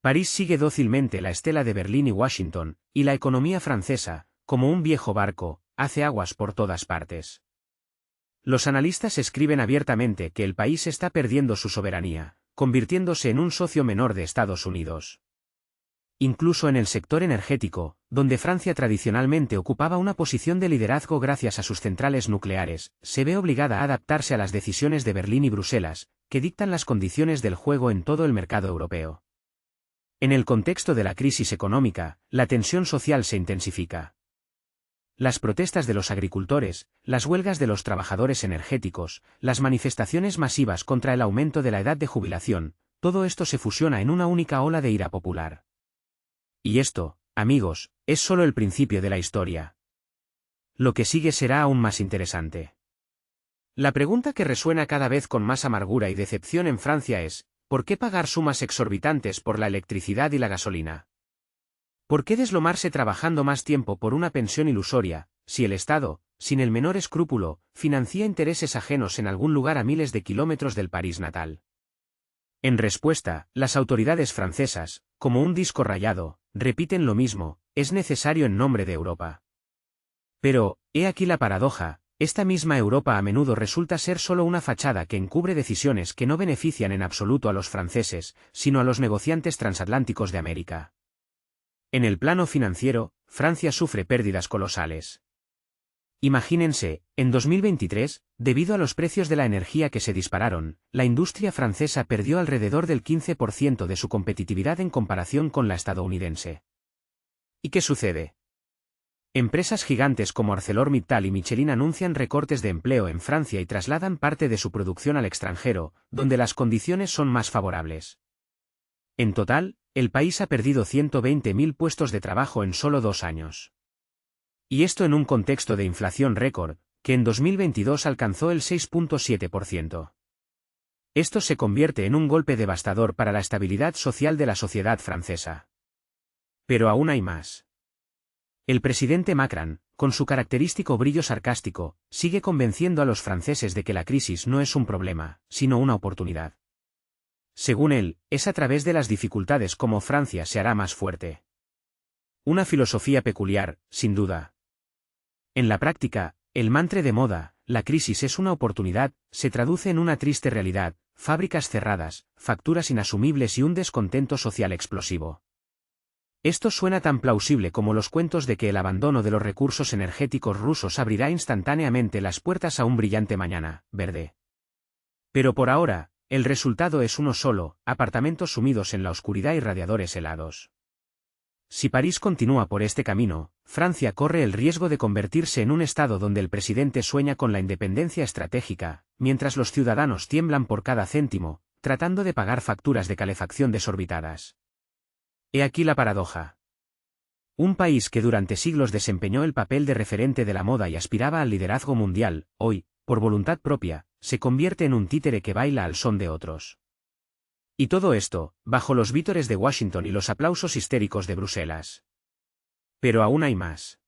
París sigue dócilmente la estela de Berlín y Washington, y la economía francesa, como un viejo barco, hace aguas por todas partes. Los analistas escriben abiertamente que el país está perdiendo su soberanía, convirtiéndose en un socio menor de Estados Unidos. Incluso en el sector energético, donde Francia tradicionalmente ocupaba una posición de liderazgo gracias a sus centrales nucleares, se ve obligada a adaptarse a las decisiones de Berlín y Bruselas, que dictan las condiciones del juego en todo el mercado europeo. En el contexto de la crisis económica, la tensión social se intensifica. Las protestas de los agricultores, las huelgas de los trabajadores energéticos, las manifestaciones masivas contra el aumento de la edad de jubilación, todo esto se fusiona en una única ola de ira popular. Y esto, amigos, es solo el principio de la historia. Lo que sigue será aún más interesante. La pregunta que resuena cada vez con más amargura y decepción en Francia es, ¿por qué pagar sumas exorbitantes por la electricidad y la gasolina? ¿Por qué deslomarse trabajando más tiempo por una pensión ilusoria, si el Estado, sin el menor escrúpulo, financia intereses ajenos en algún lugar a miles de kilómetros del París natal. En respuesta, las autoridades francesas, como un disco rayado, repiten lo mismo: es necesario en nombre de Europa. Pero, he aquí la paradoja: esta misma Europa a menudo resulta ser solo una fachada que encubre decisiones que no benefician en absoluto a los franceses, sino a los negociantes transatlánticos de América. En el plano financiero, Francia sufre pérdidas colosales. Imagínense, en 2023, debido a los precios de la energía que se dispararon, la industria francesa perdió alrededor del 15% de su competitividad en comparación con la estadounidense. ¿Y qué sucede? Empresas gigantes como ArcelorMittal y Michelin anuncian recortes de empleo en Francia y trasladan parte de su producción al extranjero, donde las condiciones son más favorables. En total, el país ha perdido 120.000 puestos de trabajo en solo 2 años. Y esto en un contexto de inflación récord, que en 2022 alcanzó el 6.7%. Esto se convierte en un golpe devastador para la estabilidad social de la sociedad francesa. Pero aún hay más. El presidente Macron, con su característico brillo sarcástico, sigue convenciendo a los franceses de que la crisis no es un problema, sino una oportunidad. Según él, es a través de las dificultades como Francia se hará más fuerte. Una filosofía peculiar, sin duda. En la práctica, el mantra de moda, la crisis es una oportunidad, se traduce en una triste realidad: fábricas cerradas, facturas inasumibles y un descontento social explosivo. Esto suena tan plausible como los cuentos de que el abandono de los recursos energéticos rusos abrirá instantáneamente las puertas a un brillante mañana verde. Pero por ahora, el resultado es uno solo: apartamentos sumidos en la oscuridad y radiadores helados. Si París continúa por este camino, Francia corre el riesgo de convertirse en un estado donde el presidente sueña con la independencia estratégica, mientras los ciudadanos tiemblan por cada céntimo, tratando de pagar facturas de calefacción desorbitadas. He aquí la paradoja. Un país que durante siglos desempeñó el papel de referente de la moda y aspiraba al liderazgo mundial, hoy, por voluntad propia, se convierte en un títere que baila al son de otros. Y todo esto, bajo los vítores de Washington y los aplausos histéricos de Bruselas. Pero aún hay más.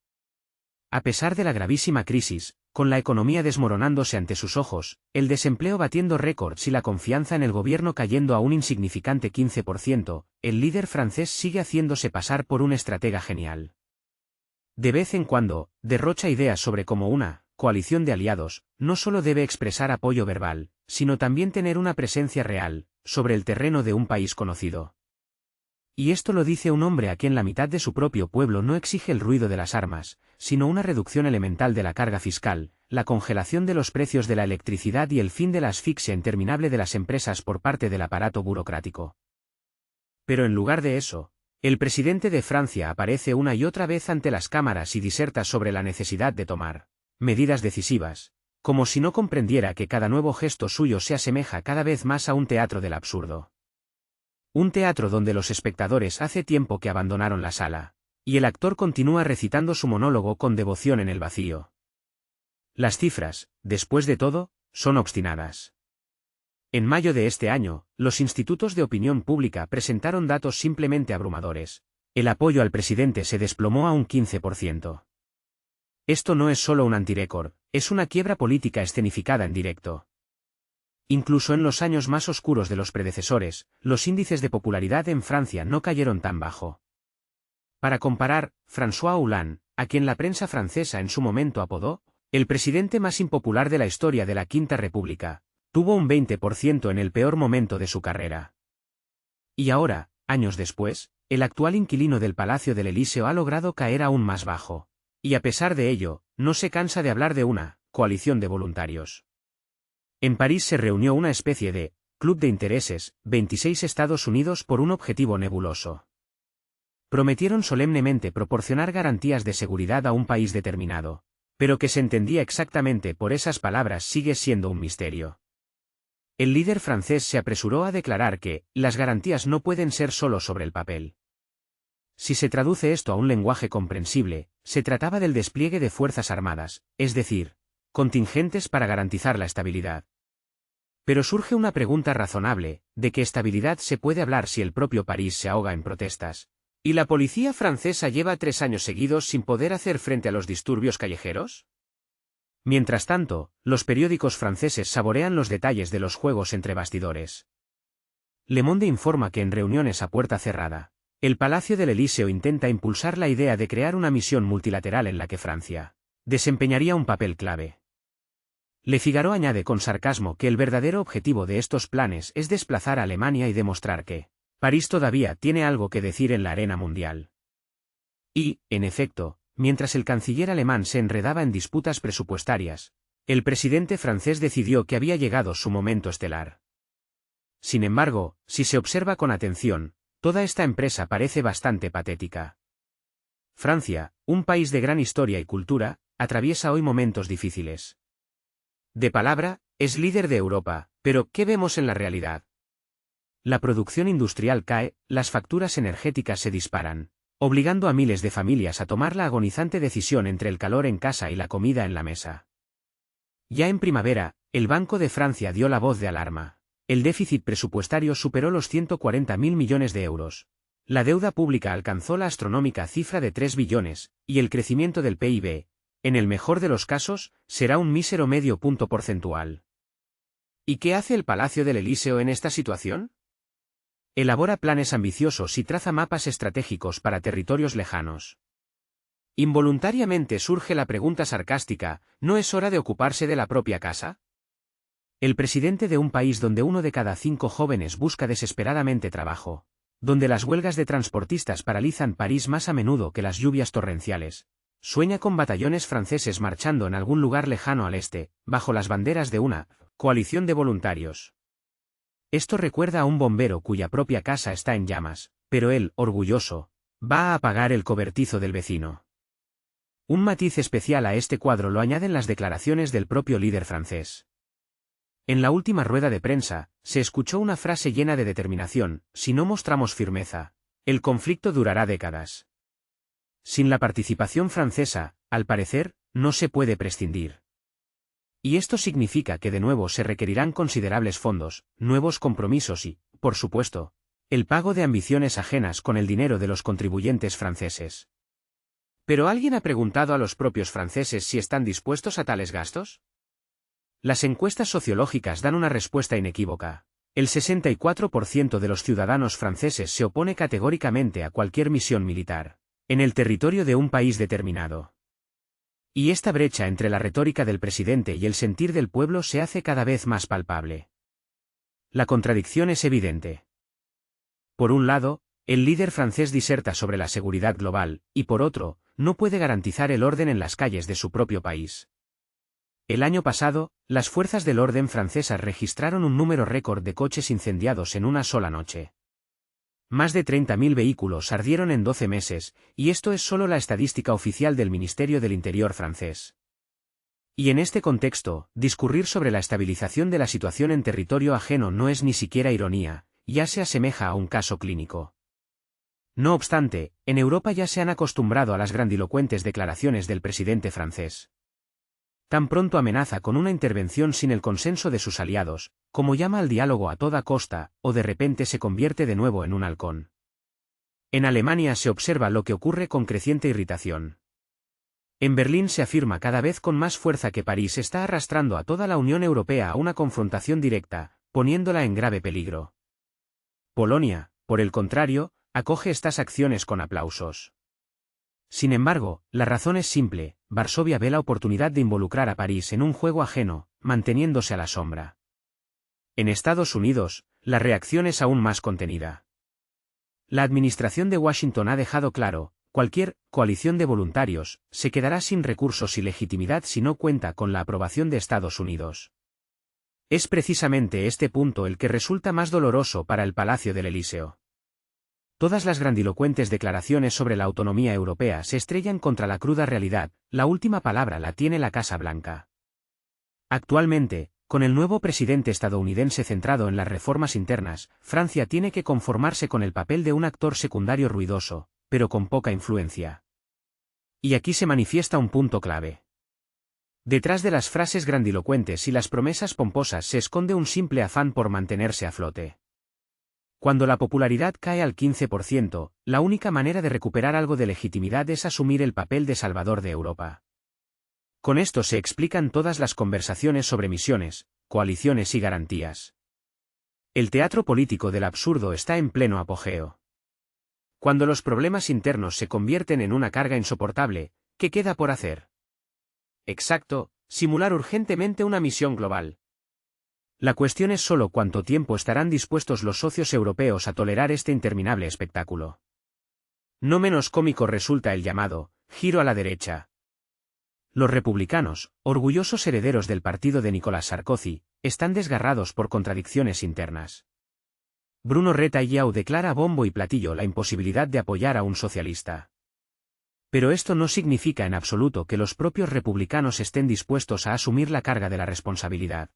A pesar de la gravísima crisis, con la economía desmoronándose ante sus ojos, el desempleo batiendo récords y la confianza en el gobierno cayendo a un insignificante 15%, el líder francés sigue haciéndose pasar por un estratega genial. De vez en cuando, derrocha ideas sobre cómo una coalición de aliados no solo debe expresar apoyo verbal, sino también tener una presencia real sobre el terreno de un país conocido. Y esto lo dice un hombre a quien la mitad de su propio pueblo no exige el ruido de las armas, sino una reducción elemental de la carga fiscal, la congelación de los precios de la electricidad y el fin de la asfixia interminable de las empresas por parte del aparato burocrático. Pero en lugar de eso, el presidente de Francia aparece una y otra vez ante las cámaras y diserta sobre la necesidad de tomar medidas decisivas, como si no comprendiera que cada nuevo gesto suyo se asemeja cada vez más a un teatro del absurdo. Un teatro donde los espectadores hace tiempo que abandonaron la sala, y el actor continúa recitando su monólogo con devoción en el vacío. Las cifras, después de todo, son obstinadas. En mayo de este año, los institutos de opinión pública presentaron datos simplemente abrumadores. El apoyo al presidente se desplomó a un 15%. Esto no es solo un antirécord, es una quiebra política escenificada en directo. Incluso en los años más oscuros de los predecesores, los índices de popularidad en Francia no cayeron tan bajo. Para comparar, François Hollande, a quien la prensa francesa en su momento apodó el presidente más impopular de la historia de la Quinta República, tuvo un 20% en el peor momento de su carrera. Y ahora, años después, el actual inquilino del Palacio del Elíseo ha logrado caer aún más bajo. Y a pesar de ello, no se cansa de hablar de una coalición de voluntarios. En París se reunió una especie de club de intereses, 26 Estados Unidos por un objetivo nebuloso. Prometieron solemnemente proporcionar garantías de seguridad a un país determinado, pero que se entendía exactamente por esas palabras sigue siendo un misterio. El líder francés se apresuró a declarar que las garantías no pueden ser solo sobre el papel. Si se traduce esto a un lenguaje comprensible, se trataba del despliegue de fuerzas armadas, es decir, contingentes para garantizar la estabilidad. Pero surge una pregunta razonable: ¿de qué estabilidad se puede hablar si el propio París se ahoga en protestas? ¿Y la policía francesa lleva 3 años seguidos sin poder hacer frente a los disturbios callejeros? Mientras tanto, los periódicos franceses saborean los detalles de los juegos entre bastidores. Le Monde informa que en reuniones a puerta cerrada, el Palacio del Elíseo intenta impulsar la idea de crear una misión multilateral en la que Francia desempeñaría un papel clave. Le Figaro añade con sarcasmo que el verdadero objetivo de estos planes es desplazar a Alemania y demostrar que París todavía tiene algo que decir en la arena mundial. Y, en efecto, mientras el canciller alemán se enredaba en disputas presupuestarias, el presidente francés decidió que había llegado su momento estelar. Sin embargo, si se observa con atención, toda esta empresa parece bastante patética. Francia, un país de gran historia y cultura, atraviesa hoy momentos difíciles. De palabra, es líder de Europa, pero ¿qué vemos en la realidad? La producción industrial cae, las facturas energéticas se disparan, obligando a miles de familias a tomar la agonizante decisión entre el calor en casa y la comida en la mesa. Ya en primavera, el Banco de Francia dio la voz de alarma. El déficit presupuestario superó los 140.000 millones de euros. La deuda pública alcanzó la astronómica cifra de 3 billones, y el crecimiento del PIB, en el mejor de los casos, será un mísero medio punto porcentual. ¿Y qué hace el Palacio del Elíseo en esta situación? Elabora planes ambiciosos y traza mapas estratégicos para territorios lejanos. Involuntariamente surge la pregunta sarcástica, ¿no es hora de ocuparse de la propia casa? El presidente de un país donde 1 de cada 5 jóvenes busca desesperadamente trabajo, donde las huelgas de transportistas paralizan París más a menudo que las lluvias torrenciales, sueña con batallones franceses marchando en algún lugar lejano al este, bajo las banderas de una coalición de voluntarios. Esto recuerda a un bombero cuya propia casa está en llamas, pero él, orgulloso, va a apagar el cobertizo del vecino. Un matiz especial a este cuadro lo añaden las declaraciones del propio líder francés. En la última rueda de prensa, se escuchó una frase llena de determinación: si no mostramos firmeza, el conflicto durará décadas. Sin la participación francesa, al parecer, no se puede prescindir. Y esto significa que de nuevo se requerirán considerables fondos, nuevos compromisos y, por supuesto, el pago de ambiciones ajenas con el dinero de los contribuyentes franceses. ¿Pero alguien ha preguntado a los propios franceses si están dispuestos a tales gastos? Las encuestas sociológicas dan una respuesta inequívoca. El 64% de los ciudadanos franceses se opone categóricamente a cualquier misión militar en el territorio de un país determinado. Y esta brecha entre la retórica del presidente y el sentir del pueblo se hace cada vez más palpable. La contradicción es evidente. Por un lado, el líder francés diserta sobre la seguridad global, y por otro, no puede garantizar el orden en las calles de su propio país. El año pasado, las fuerzas del orden francesas registraron un número récord de coches incendiados en una sola noche. Más de 30.000 vehículos ardieron en 12 meses, y esto es solo la estadística oficial del Ministerio del Interior francés. Y en este contexto, discurrir sobre la estabilización de la situación en territorio ajeno no es ni siquiera ironía, ya se asemeja a un caso clínico. No obstante, en Europa ya se han acostumbrado a las grandilocuentes declaraciones del presidente francés. Tan pronto amenaza con una intervención sin el consenso de sus aliados, como llama al diálogo a toda costa, o de repente se convierte de nuevo en un halcón. En Alemania se observa lo que ocurre con creciente irritación. En Berlín se afirma cada vez con más fuerza que París está arrastrando a toda la Unión Europea a una confrontación directa, poniéndola en grave peligro. Polonia, por el contrario, acoge estas acciones con aplausos. Sin embargo, la razón es simple: Varsovia ve la oportunidad de involucrar a París en un juego ajeno, manteniéndose a la sombra. En Estados Unidos, la reacción es aún más contenida. La administración de Washington ha dejado claro: cualquier coalición de voluntarios se quedará sin recursos y legitimidad si no cuenta con la aprobación de Estados Unidos. Es precisamente este punto el que resulta más doloroso para el Palacio del Elíseo. Todas las grandilocuentes declaraciones sobre la autonomía europea se estrellan contra la cruda realidad: la última palabra la tiene la Casa Blanca. Actualmente, con el nuevo presidente estadounidense centrado en las reformas internas, Francia tiene que conformarse con el papel de un actor secundario ruidoso, pero con poca influencia. Y aquí se manifiesta un punto clave. Detrás de las frases grandilocuentes y las promesas pomposas se esconde un simple afán por mantenerse a flote. Cuando la popularidad cae al 15%, la única manera de recuperar algo de legitimidad es asumir el papel de salvador de Europa. Con esto se explican todas las conversaciones sobre misiones, coaliciones y garantías. El teatro político del absurdo está en pleno apogeo. Cuando los problemas internos se convierten en una carga insoportable, ¿qué queda por hacer? Exacto, simular urgentemente una misión global. La cuestión es solo cuánto tiempo estarán dispuestos los socios europeos a tolerar este interminable espectáculo. No menos cómico resulta el llamado giro a la derecha. Los republicanos, orgullosos herederos del partido de Nicolas Sarkozy, están desgarrados por contradicciones internas. Bruno Retailleau declara a bombo y platillo la imposibilidad de apoyar a un socialista. Pero esto no significa en absoluto que los propios republicanos estén dispuestos a asumir la carga de la responsabilidad.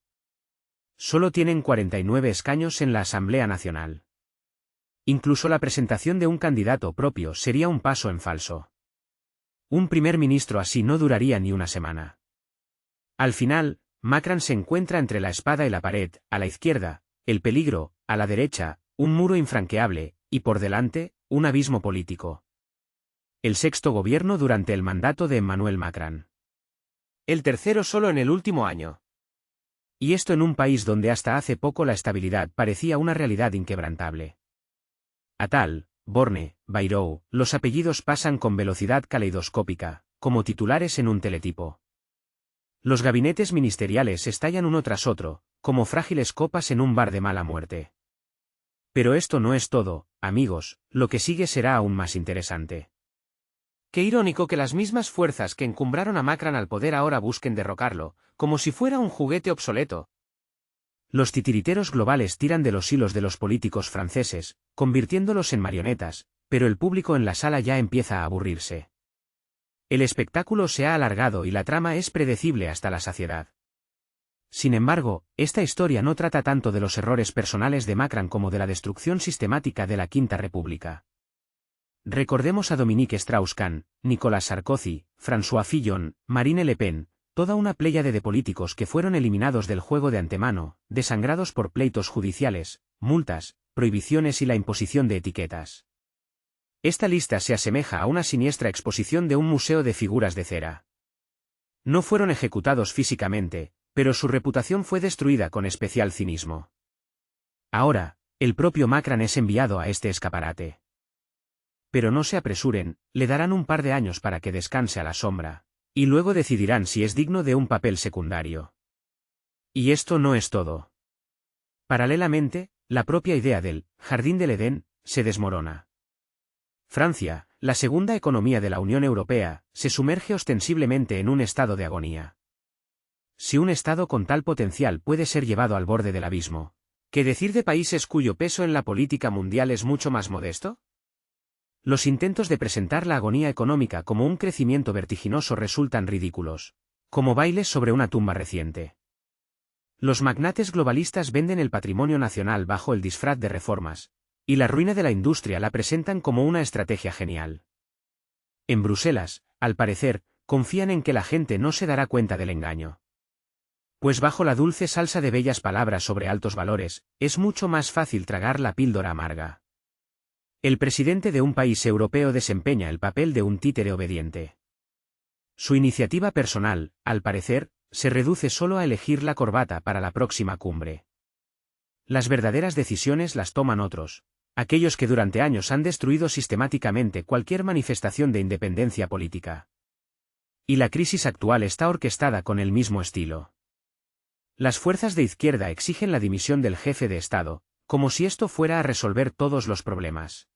Solo tienen 49 escaños en la Asamblea Nacional. Incluso la presentación de un candidato propio sería un paso en falso. Un primer ministro así no duraría ni una semana. Al final, Macron se encuentra entre la espada y la pared, a la izquierda, el peligro, a la derecha, un muro infranqueable, y por delante, un abismo político. El sexto gobierno durante el mandato de Emmanuel Macron. El tercero solo en el último año. Y esto en un país donde hasta hace poco la estabilidad parecía una realidad inquebrantable. Attal, Borne, Bayrou, los apellidos pasan con velocidad caleidoscópica, como titulares en un teletipo. Los gabinetes ministeriales estallan uno tras otro, como frágiles copas en un bar de mala muerte. Pero esto no es todo, amigos, lo que sigue será aún más interesante. Qué irónico que las mismas fuerzas que encumbraron a Macron al poder ahora busquen derrocarlo, como si fuera un juguete obsoleto. Los titiriteros globales tiran de los hilos de los políticos franceses, convirtiéndolos en marionetas, pero el público en la sala ya empieza a aburrirse. El espectáculo se ha alargado y la trama es predecible hasta la saciedad. Sin embargo, esta historia no trata tanto de los errores personales de Macron como de la destrucción sistemática de la Quinta República. Recordemos a Dominique Strauss-Kahn, Nicolas Sarkozy, François Fillon, Marine Le Pen, toda una pléyade de políticos que fueron eliminados del juego de antemano, desangrados por pleitos judiciales, multas, prohibiciones y la imposición de etiquetas. Esta lista se asemeja a una siniestra exposición de un museo de figuras de cera. No fueron ejecutados físicamente, pero su reputación fue destruida con especial cinismo. Ahora, el propio Macron es enviado a este escaparate. Pero no se apresuren, le darán un par de años para que descanse a la sombra, y luego decidirán si es digno de un papel secundario. Y esto no es todo. Paralelamente, la propia idea del Jardín del Edén se desmorona. Francia, la segunda economía de la Unión Europea, se sumerge ostensiblemente en un estado de agonía. Si un estado con tal potencial puede ser llevado al borde del abismo, ¿qué decir de países cuyo peso en la política mundial es mucho más modesto? Los intentos de presentar la agonía económica como un crecimiento vertiginoso resultan ridículos, como bailes sobre una tumba reciente. Los magnates globalistas venden el patrimonio nacional bajo el disfraz de reformas, y la ruina de la industria la presentan como una estrategia genial. En Bruselas, al parecer, confían en que la gente no se dará cuenta del engaño. Pues bajo la dulce salsa de bellas palabras sobre altos valores, es mucho más fácil tragar la píldora amarga. El presidente de un país europeo desempeña el papel de un títere obediente. Su iniciativa personal, al parecer, se reduce solo a elegir la corbata para la próxima cumbre. Las verdaderas decisiones las toman otros, aquellos que durante años han destruido sistemáticamente cualquier manifestación de independencia política. Y la crisis actual está orquestada con el mismo estilo. Las fuerzas de izquierda exigen la dimisión del jefe de Estado, como si esto fuera a resolver todos los problemas.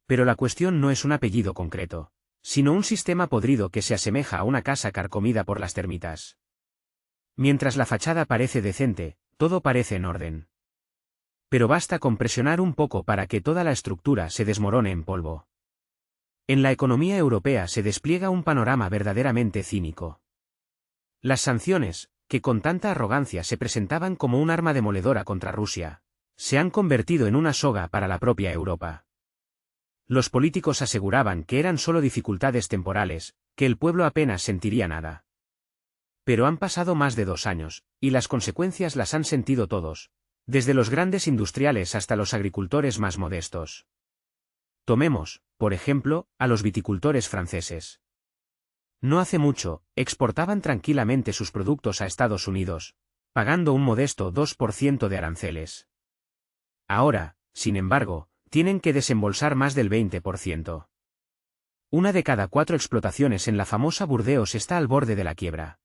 Pero la cuestión no es un apellido concreto, sino un sistema podrido que se asemeja a una casa carcomida por las termitas. Mientras la fachada parece decente, todo parece en orden. Pero basta con presionar un poco para que toda la estructura se desmorone en polvo. En la economía europea se despliega un panorama verdaderamente cínico. Las sanciones, que con tanta arrogancia se presentaban como un arma demoledora contra Rusia, se han convertido en una soga para la propia Europa. Los políticos aseguraban que eran solo dificultades temporales, que el pueblo apenas sentiría nada. Pero han pasado más de 2 años, y las consecuencias las han sentido todos, desde los grandes industriales hasta los agricultores más modestos. Tomemos, por ejemplo, a los viticultores franceses. No hace mucho, exportaban tranquilamente sus productos a Estados Unidos, pagando un modesto 2% de aranceles. Ahora, sin embargo, tienen que desembolsar más del 20%. Una de cada 4 explotaciones en la famosa Burdeos está al borde de la quiebra.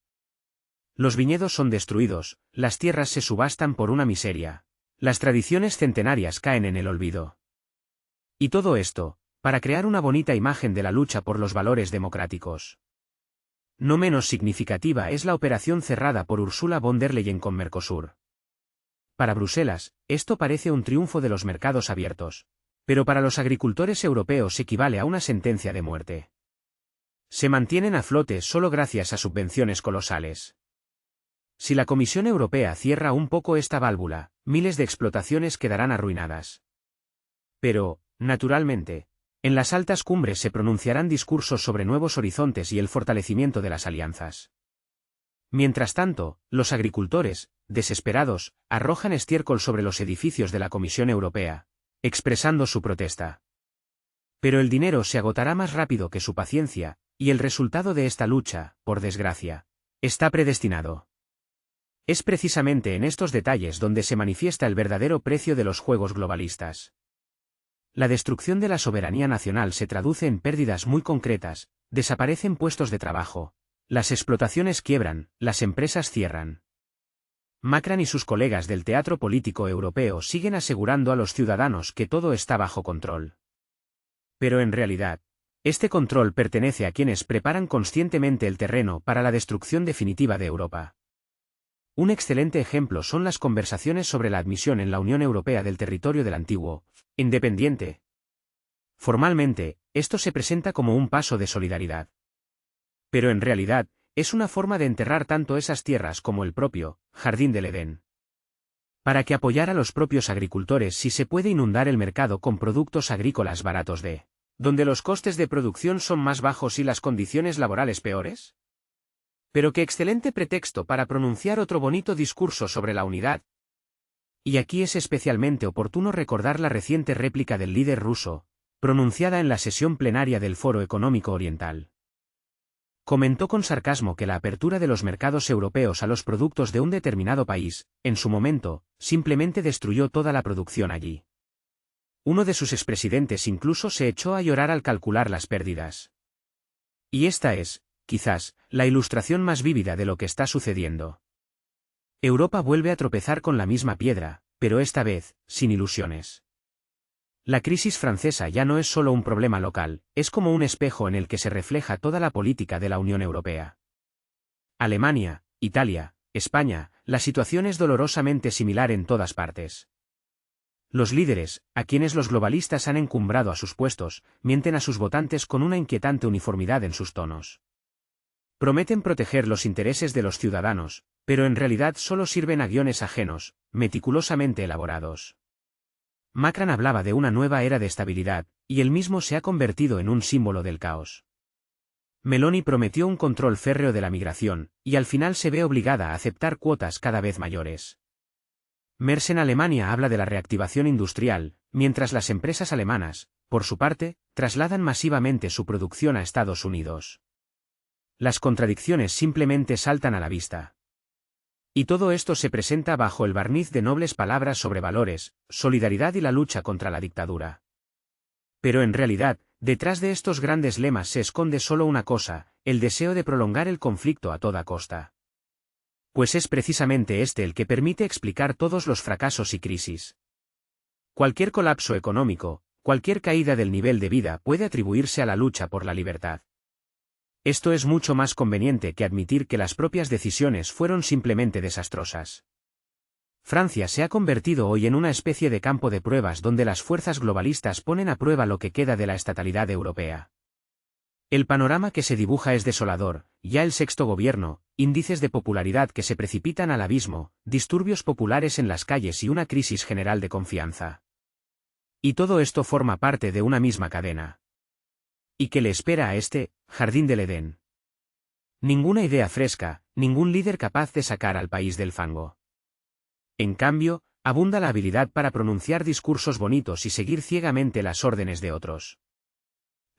Los viñedos son destruidos, las tierras se subastan por una miseria, las tradiciones centenarias caen en el olvido. Y todo esto, para crear una bonita imagen de la lucha por los valores democráticos. No menos significativa es la operación cerrada por Ursula von der Leyen con Mercosur. Para Bruselas, esto parece un triunfo de los mercados abiertos, pero para los agricultores europeos equivale a una sentencia de muerte. Se mantienen a flote solo gracias a subvenciones colosales. Si la Comisión Europea cierra un poco esta válvula, miles de explotaciones quedarán arruinadas. Pero, naturalmente, en las altas cumbres se pronunciarán discursos sobre nuevos horizontes y el fortalecimiento de las alianzas. Mientras tanto, los agricultores, desesperados, arrojan estiércol sobre los edificios de la Comisión Europea, expresando su protesta. Pero el dinero se agotará más rápido que su paciencia, y el resultado de esta lucha, por desgracia, está predestinado. Es precisamente en estos detalles donde se manifiesta el verdadero precio de los juegos globalistas. La destrucción de la soberanía nacional se traduce en pérdidas muy concretas, desaparecen puestos de trabajo, las explotaciones quiebran, las empresas cierran. Macron y sus colegas del teatro político europeo siguen asegurando a los ciudadanos que todo está bajo control. Pero en realidad, este control pertenece a quienes preparan conscientemente el terreno para la destrucción definitiva de Europa. Un excelente ejemplo son las conversaciones sobre la admisión en la Unión Europea del territorio del antiguo independiente. Formalmente, esto se presenta como un paso de solidaridad. Pero en realidad, es una forma de enterrar tanto esas tierras como el propio Jardín del Edén. ¿Para que apoyar a los propios agricultores si se puede inundar el mercado con productos agrícolas baratos donde los costes de producción son más bajos y las condiciones laborales peores? Pero qué excelente pretexto para pronunciar otro bonito discurso sobre la unidad. Y aquí es especialmente oportuno recordar la reciente réplica del líder ruso, pronunciada en la sesión plenaria del Foro Económico Oriental. Comentó con sarcasmo que la apertura de los mercados europeos a los productos de un determinado país, en su momento, simplemente destruyó toda la producción allí. Uno de sus expresidentes incluso se echó a llorar al calcular las pérdidas. Y esta es, quizás, la ilustración más vívida de lo que está sucediendo. Europa vuelve a tropezar con la misma piedra, pero esta vez, sin ilusiones. La crisis francesa ya no es solo un problema local, es como un espejo en el que se refleja toda la política de la Unión Europea. Alemania, Italia, España, la situación es dolorosamente similar en todas partes. Los líderes, a quienes los globalistas han encumbrado a sus puestos, mienten a sus votantes con una inquietante uniformidad en sus tonos. Prometen proteger los intereses de los ciudadanos, pero en realidad solo sirven a guiones ajenos, meticulosamente elaborados. Macron hablaba de una nueva era de estabilidad, y él mismo se ha convertido en un símbolo del caos. Meloni prometió un control férreo de la migración, y al final se ve obligada a aceptar cuotas cada vez mayores. Merz en Alemania habla de la reactivación industrial, mientras las empresas alemanas, por su parte, trasladan masivamente su producción a Estados Unidos. Las contradicciones simplemente saltan a la vista. Y todo esto se presenta bajo el barniz de nobles palabras sobre valores, solidaridad y la lucha contra la dictadura. Pero en realidad, detrás de estos grandes lemas se esconde solo una cosa, el deseo de prolongar el conflicto a toda costa. Pues es precisamente este el que permite explicar todos los fracasos y crisis. Cualquier colapso económico, cualquier caída del nivel de vida puede atribuirse a la lucha por la libertad. Esto es mucho más conveniente que admitir que las propias decisiones fueron simplemente desastrosas. Francia se ha convertido hoy en una especie de campo de pruebas donde las fuerzas globalistas ponen a prueba lo que queda de la estatalidad europea. El panorama que se dibuja es desolador, ya el sexto gobierno, índices de popularidad que se precipitan al abismo, disturbios populares en las calles y una crisis general de confianza. Y todo esto forma parte de una misma cadena. ¿Y qué le espera a este Jardín del Edén? Ninguna idea fresca, ningún líder capaz de sacar al país del fango. En cambio, abunda la habilidad para pronunciar discursos bonitos y seguir ciegamente las órdenes de otros.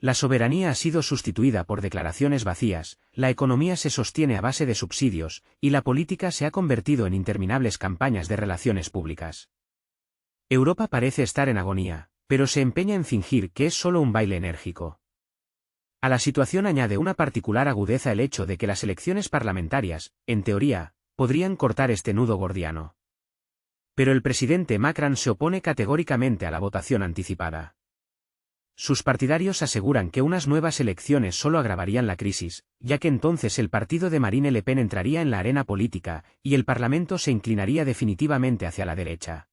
La soberanía ha sido sustituida por declaraciones vacías, la economía se sostiene a base de subsidios, y la política se ha convertido en interminables campañas de relaciones públicas. Europa parece estar en agonía, pero se empeña en fingir que es solo un baile enérgico. A la situación añade una particular agudeza el hecho de que las elecciones parlamentarias, en teoría, podrían cortar este nudo gordiano. Pero el presidente Macron se opone categóricamente a la votación anticipada. Sus partidarios aseguran que unas nuevas elecciones solo agravarían la crisis, ya que entonces el partido de Marine Le Pen entraría en la arena política, y el Parlamento se inclinaría definitivamente hacia la derecha.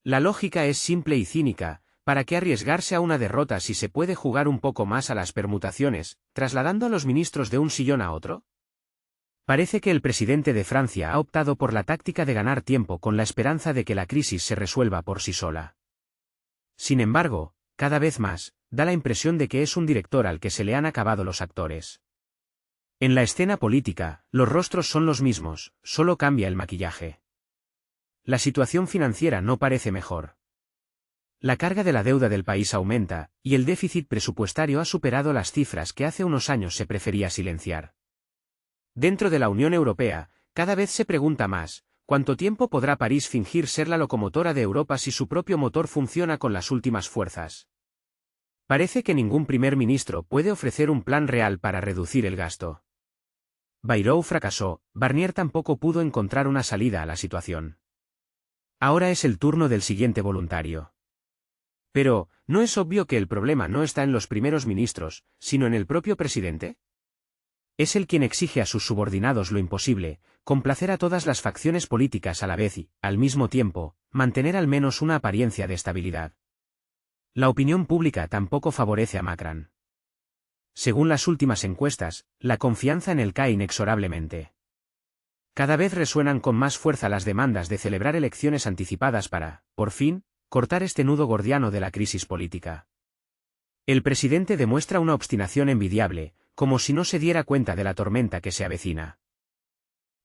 La lógica es simple y cínica: ¿para qué arriesgarse a una derrota si se puede jugar un poco más a las permutaciones, trasladando a los ministros de un sillón a otro? Parece que el presidente de Francia ha optado por la táctica de ganar tiempo con la esperanza de que la crisis se resuelva por sí sola. Sin embargo, cada vez más, da la impresión de que es un director al que se le han acabado los actores. En la escena política, los rostros son los mismos, solo cambia el maquillaje. La situación financiera no parece mejor. La carga de la deuda del país aumenta, y el déficit presupuestario ha superado las cifras que hace unos años se prefería silenciar. Dentro de la Unión Europea, cada vez se pregunta más: ¿cuánto tiempo podrá París fingir ser la locomotora de Europa si su propio motor funciona con las últimas fuerzas? Parece que ningún primer ministro puede ofrecer un plan real para reducir el gasto. Bayrou fracasó, Barnier tampoco pudo encontrar una salida a la situación. Ahora es el turno del siguiente voluntario. Pero, ¿no es obvio que el problema no está en los primeros ministros, sino en el propio presidente? Es él quien exige a sus subordinados lo imposible: complacer a todas las facciones políticas a la vez y, al mismo tiempo, mantener al menos una apariencia de estabilidad. La opinión pública tampoco favorece a Macron. Según las últimas encuestas, la confianza en él cae inexorablemente. Cada vez resuenan con más fuerza las demandas de celebrar elecciones anticipadas para, por fin, cortar este nudo gordiano de la crisis política. El presidente demuestra una obstinación envidiable, como si no se diera cuenta de la tormenta que se avecina.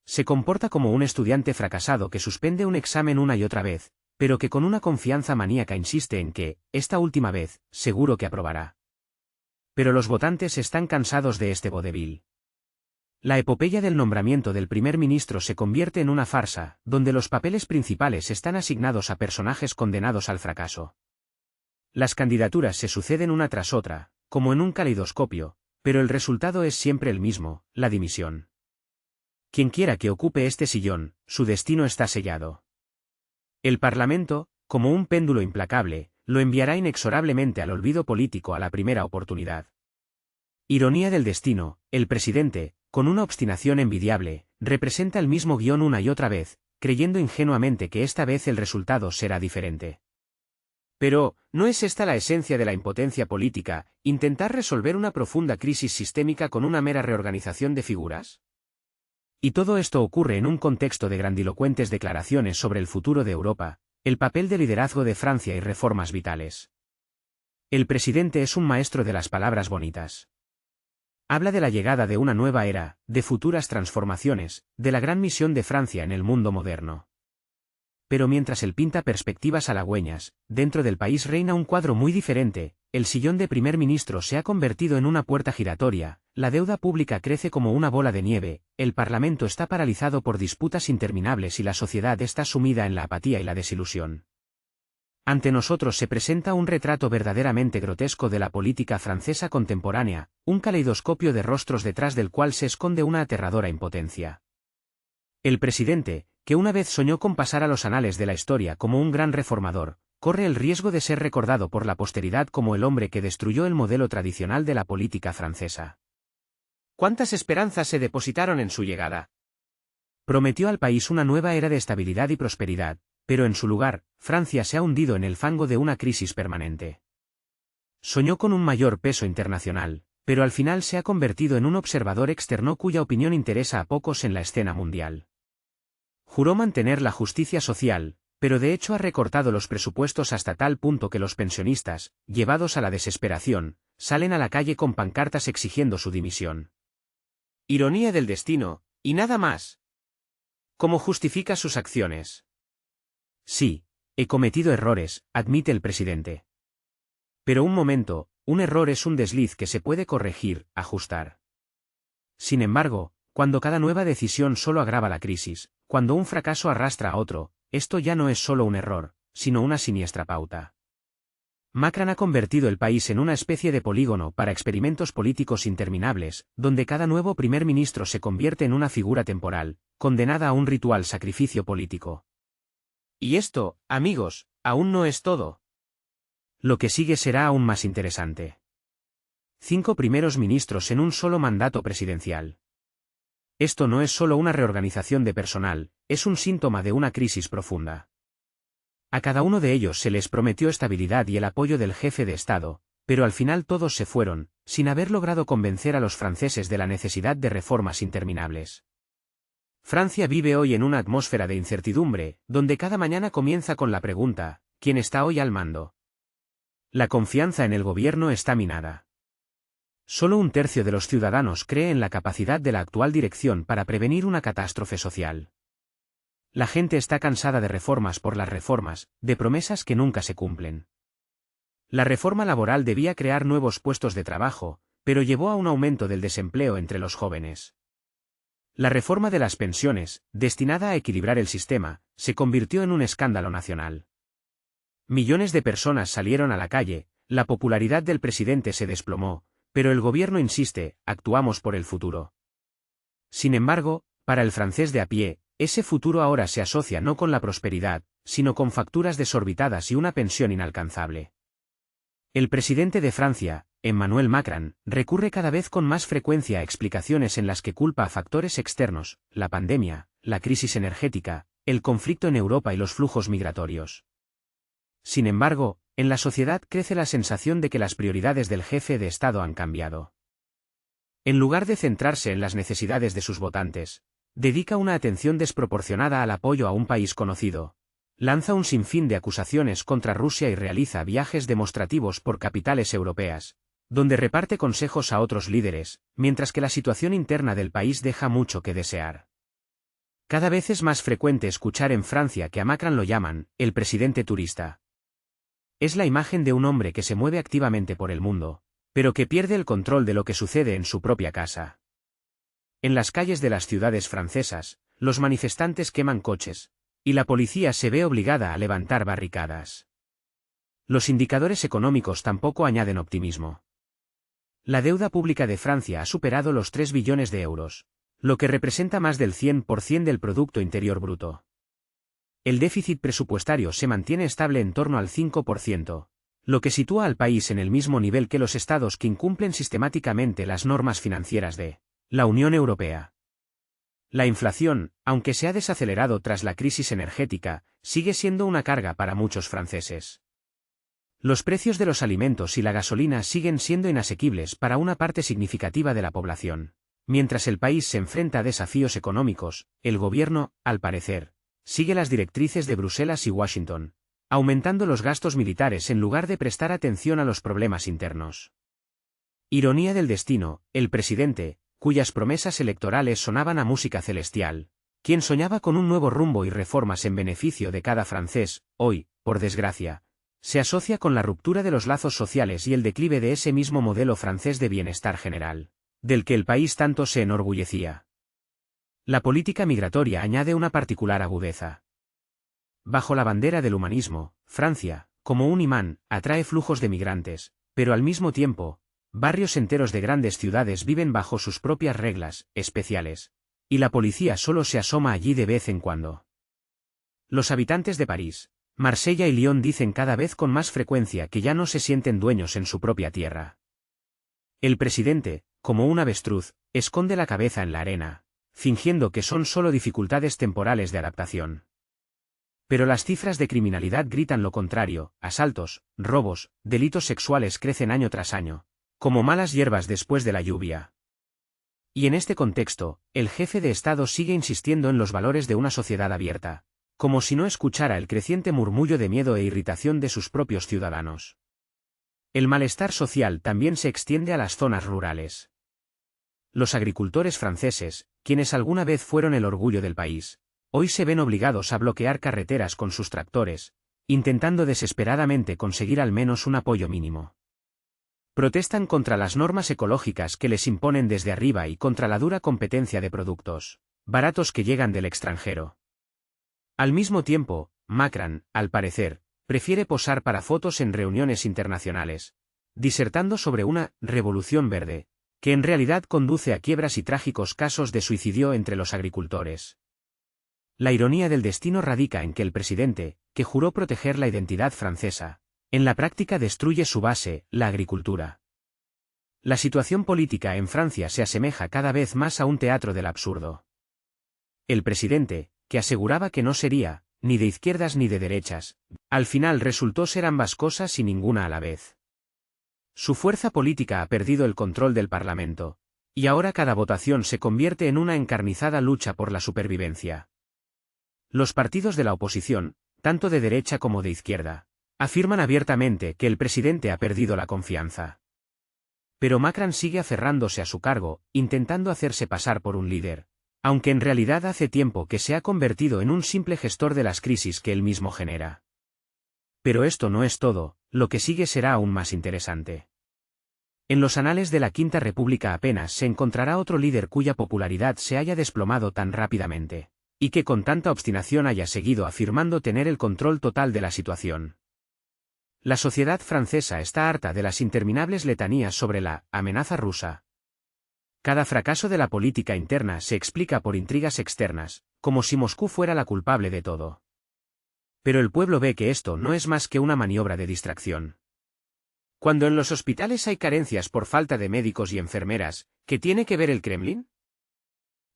Se comporta como un estudiante fracasado que suspende un examen una y otra vez, pero que con una confianza maníaca insiste en que, esta última vez, seguro que aprobará. Pero los votantes están cansados de este vodevil. La epopeya del nombramiento del primer ministro se convierte en una farsa, donde los papeles principales están asignados a personajes condenados al fracaso. Las candidaturas se suceden una tras otra, como en un caleidoscopio, pero el resultado es siempre el mismo: la dimisión. Quienquiera que ocupe este sillón, su destino está sellado. El Parlamento, como un péndulo implacable, lo enviará inexorablemente al olvido político a la primera oportunidad. Ironía del destino: el presidente, con una obstinación envidiable, representa el mismo guión una y otra vez, creyendo ingenuamente que esta vez el resultado será diferente. Pero, ¿no es esta la esencia de la impotencia política: intentar resolver una profunda crisis sistémica con una mera reorganización de figuras? Y todo esto ocurre en un contexto de grandilocuentes declaraciones sobre el futuro de Europa, el papel de liderazgo de Francia y reformas vitales. El presidente es un maestro de las palabras bonitas. Habla de la llegada de una nueva era, de futuras transformaciones, de la gran misión de Francia en el mundo moderno. Pero mientras él pinta perspectivas halagüeñas, dentro del país reina un cuadro muy diferente: el sillón de primer ministro se ha convertido en una puerta giratoria, la deuda pública crece como una bola de nieve, el Parlamento está paralizado por disputas interminables y la sociedad está sumida en la apatía y la desilusión. Ante nosotros se presenta un retrato verdaderamente grotesco de la política francesa contemporánea, un caleidoscopio de rostros detrás del cual se esconde una aterradora impotencia. El presidente, que una vez soñó con pasar a los anales de la historia como un gran reformador, corre el riesgo de ser recordado por la posteridad como el hombre que destruyó el modelo tradicional de la política francesa. ¿Cuántas esperanzas se depositaron en su llegada? Prometió al país una nueva era de estabilidad y prosperidad, pero en su lugar, Francia se ha hundido en el fango de una crisis permanente. Soñó con un mayor peso internacional, pero al final se ha convertido en un observador externo cuya opinión interesa a pocos en la escena mundial. Juró mantener la justicia social, pero de hecho ha recortado los presupuestos hasta tal punto que los pensionistas, llevados a la desesperación, salen a la calle con pancartas exigiendo su dimisión. Ironía del destino, y nada más. ¿Cómo justifica sus acciones? Sí, he cometido errores, admite el presidente. Pero un momento, Un error es un desliz que se puede corregir, ajustar. Sin embargo, cuando cada nueva decisión solo agrava la crisis, cuando un fracaso arrastra a otro, esto ya no es solo un error, sino una siniestra pauta. Macron ha convertido el país en una especie de polígono para experimentos políticos interminables, donde cada nuevo primer ministro se convierte en una figura temporal, condenada a un ritual sacrificio político. Y esto, amigos, aún no es todo. Lo que sigue será aún más interesante. 5 primeros ministros en un solo mandato presidencial. Esto no es solo una reorganización de personal, es un síntoma de una crisis profunda. A cada uno de ellos se les prometió estabilidad y el apoyo del jefe de Estado, pero al final todos se fueron, sin haber logrado convencer a los franceses de la necesidad de reformas interminables. Francia vive hoy en una atmósfera de incertidumbre, donde cada mañana comienza con la pregunta, ¿quién está hoy al mando? La confianza en el gobierno está minada. Solo un tercio de los ciudadanos cree en la capacidad de la actual dirección para prevenir una catástrofe social. La gente está cansada de reformas por las reformas, de promesas que nunca se cumplen. La reforma laboral debía crear nuevos puestos de trabajo, pero llevó a un aumento del desempleo entre los jóvenes. La reforma de las pensiones, destinada a equilibrar el sistema, se convirtió en un escándalo nacional. Millones de personas salieron a la calle, la popularidad del presidente se desplomó, pero el gobierno insiste, actuamos por el futuro. Sin embargo, para el francés de a pie, ese futuro ahora se asocia no con la prosperidad, sino con facturas desorbitadas y una pensión inalcanzable. El presidente de Francia, Emmanuel Macron, recurre cada vez con más frecuencia a explicaciones en las que culpa a factores externos, la pandemia, la crisis energética, el conflicto en Europa y los flujos migratorios. Sin embargo, en la sociedad crece la sensación de que las prioridades del jefe de Estado han cambiado. En lugar de centrarse en las necesidades de sus votantes, dedica una atención desproporcionada al apoyo a un país conocido, lanza un sinfín de acusaciones contra Rusia y realiza viajes demostrativos por capitales europeas, donde reparte consejos a otros líderes, mientras que la situación interna del país deja mucho que desear. Cada vez es más frecuente escuchar en Francia que a Macron lo llaman el presidente turista. Es la imagen de un hombre que se mueve activamente por el mundo, pero que pierde el control de lo que sucede en su propia casa. En las calles de las ciudades francesas, los manifestantes queman coches, y la policía se ve obligada a levantar barricadas. Los indicadores económicos tampoco añaden optimismo. La deuda pública de Francia ha superado los 3 billones de euros, lo que representa más del 100% del Producto Interior Bruto. El déficit presupuestario se mantiene estable en torno al 5%, lo que sitúa al país en el mismo nivel que los estados que incumplen sistemáticamente las normas financieras de la Unión Europea. La inflación, aunque se ha desacelerado tras la crisis energética, sigue siendo una carga para muchos franceses. Los precios de los alimentos y la gasolina siguen siendo inasequibles para una parte significativa de la población. Mientras el país se enfrenta a desafíos económicos, el gobierno, al parecer, sigue las directrices de Bruselas y Washington, aumentando los gastos militares en lugar de prestar atención a los problemas internos. Ironía del destino, el presidente, cuyas promesas electorales sonaban a música celestial, quien soñaba con un nuevo rumbo y reformas en beneficio de cada francés, hoy, por desgracia, se asocia con la ruptura de los lazos sociales y el declive de ese mismo modelo francés de bienestar general, del que el país tanto se enorgullecía. La política migratoria añade una particular agudeza. Bajo la bandera del humanismo, Francia, como un imán, atrae flujos de migrantes, pero al mismo tiempo, barrios enteros de grandes ciudades viven bajo sus propias reglas especiales, y la policía solo se asoma allí de vez en cuando. Los habitantes de París, Marsella y Lyon dicen cada vez con más frecuencia que ya no se sienten dueños en su propia tierra. El presidente, como un avestruz, esconde la cabeza en la arena, fingiendo que son solo dificultades temporales de adaptación. Pero las cifras de criminalidad gritan lo contrario, asaltos, robos, delitos sexuales crecen año tras año, como malas hierbas después de la lluvia. Y en este contexto, el jefe de Estado sigue insistiendo en los valores de una sociedad abierta, como si no escuchara el creciente murmullo de miedo e irritación de sus propios ciudadanos. El malestar social también se extiende a las zonas rurales. Los agricultores franceses, quienes alguna vez fueron el orgullo del país, hoy se ven obligados a bloquear carreteras con sus tractores, intentando desesperadamente conseguir al menos un apoyo mínimo. Protestan contra las normas ecológicas que les imponen desde arriba y contra la dura competencia de productos baratos que llegan del extranjero. Al mismo tiempo, Macron, al parecer, prefiere posar para fotos en reuniones internacionales, disertando sobre una «revolución verde», que en realidad conduce a quiebras y trágicos casos de suicidio entre los agricultores. La ironía del destino radica en que el presidente, que juró proteger la identidad francesa, en la práctica destruye su base, la agricultura. La situación política en Francia se asemeja cada vez más a un teatro del absurdo. El presidente, que aseguraba que no sería, ni de izquierdas ni de derechas, al final resultó ser ambas cosas y ninguna a la vez. Su fuerza política ha perdido el control del Parlamento, y ahora cada votación se convierte en una encarnizada lucha por la supervivencia. Los partidos de la oposición, tanto de derecha como de izquierda, afirman abiertamente que el presidente ha perdido la confianza. Pero Macron sigue aferrándose a su cargo, intentando hacerse pasar por un líder, aunque en realidad hace tiempo que se ha convertido en un simple gestor de las crisis que él mismo genera. Pero esto no es todo, lo que sigue será aún más interesante. En los anales de la Quinta República apenas se encontrará otro líder cuya popularidad se haya desplomado tan rápidamente, y que con tanta obstinación haya seguido afirmando tener el control total de la situación. La sociedad francesa está harta de las interminables letanías sobre la amenaza rusa. Cada fracaso de la política interna se explica por intrigas externas, como si Moscú fuera la culpable de todo. Pero el pueblo ve que esto no es más que una maniobra de distracción. Cuando en los hospitales hay carencias por falta de médicos y enfermeras, ¿qué tiene que ver el Kremlin?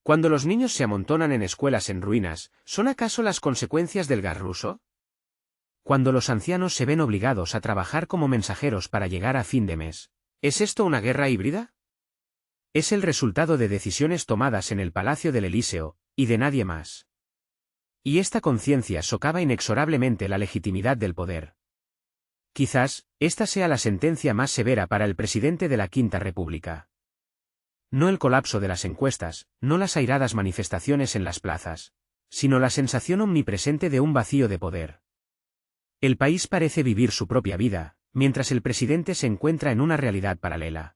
Cuando los niños se amontonan en escuelas en ruinas, ¿son acaso las consecuencias del gas ruso? Cuando los ancianos se ven obligados a trabajar como mensajeros para llegar a fin de mes, ¿es esto una guerra híbrida? Es el resultado de decisiones tomadas en el Palacio del Elíseo, y de nadie más. Y esta conciencia socava inexorablemente la legitimidad del poder. Quizás, esta sea la sentencia más severa para el presidente de la Quinta República. No el colapso de las encuestas, no las airadas manifestaciones en las plazas, sino la sensación omnipresente de un vacío de poder. El país parece vivir su propia vida, mientras el presidente se encuentra en una realidad paralela.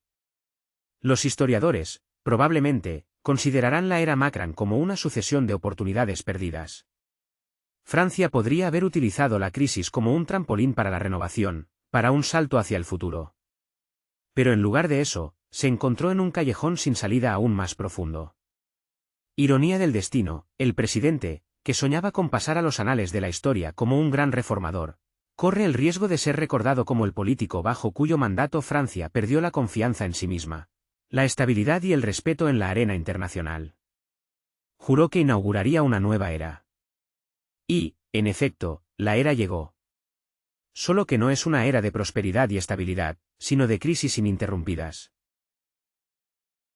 Los historiadores, probablemente, considerarán la era Macron como una sucesión de oportunidades perdidas. Francia podría haber utilizado la crisis como un trampolín para la renovación, para un salto hacia el futuro. Pero en lugar de eso, se encontró en un callejón sin salida aún más profundo. Ironía del destino, el presidente, que soñaba con pasar a los anales de la historia como un gran reformador, corre el riesgo de ser recordado como el político bajo cuyo mandato Francia perdió la confianza en sí misma, la estabilidad y el respeto en la arena internacional. Juró que inauguraría una nueva era. Y, en efecto, la era llegó. Solo que no es una era de prosperidad y estabilidad, sino de crisis ininterrumpidas.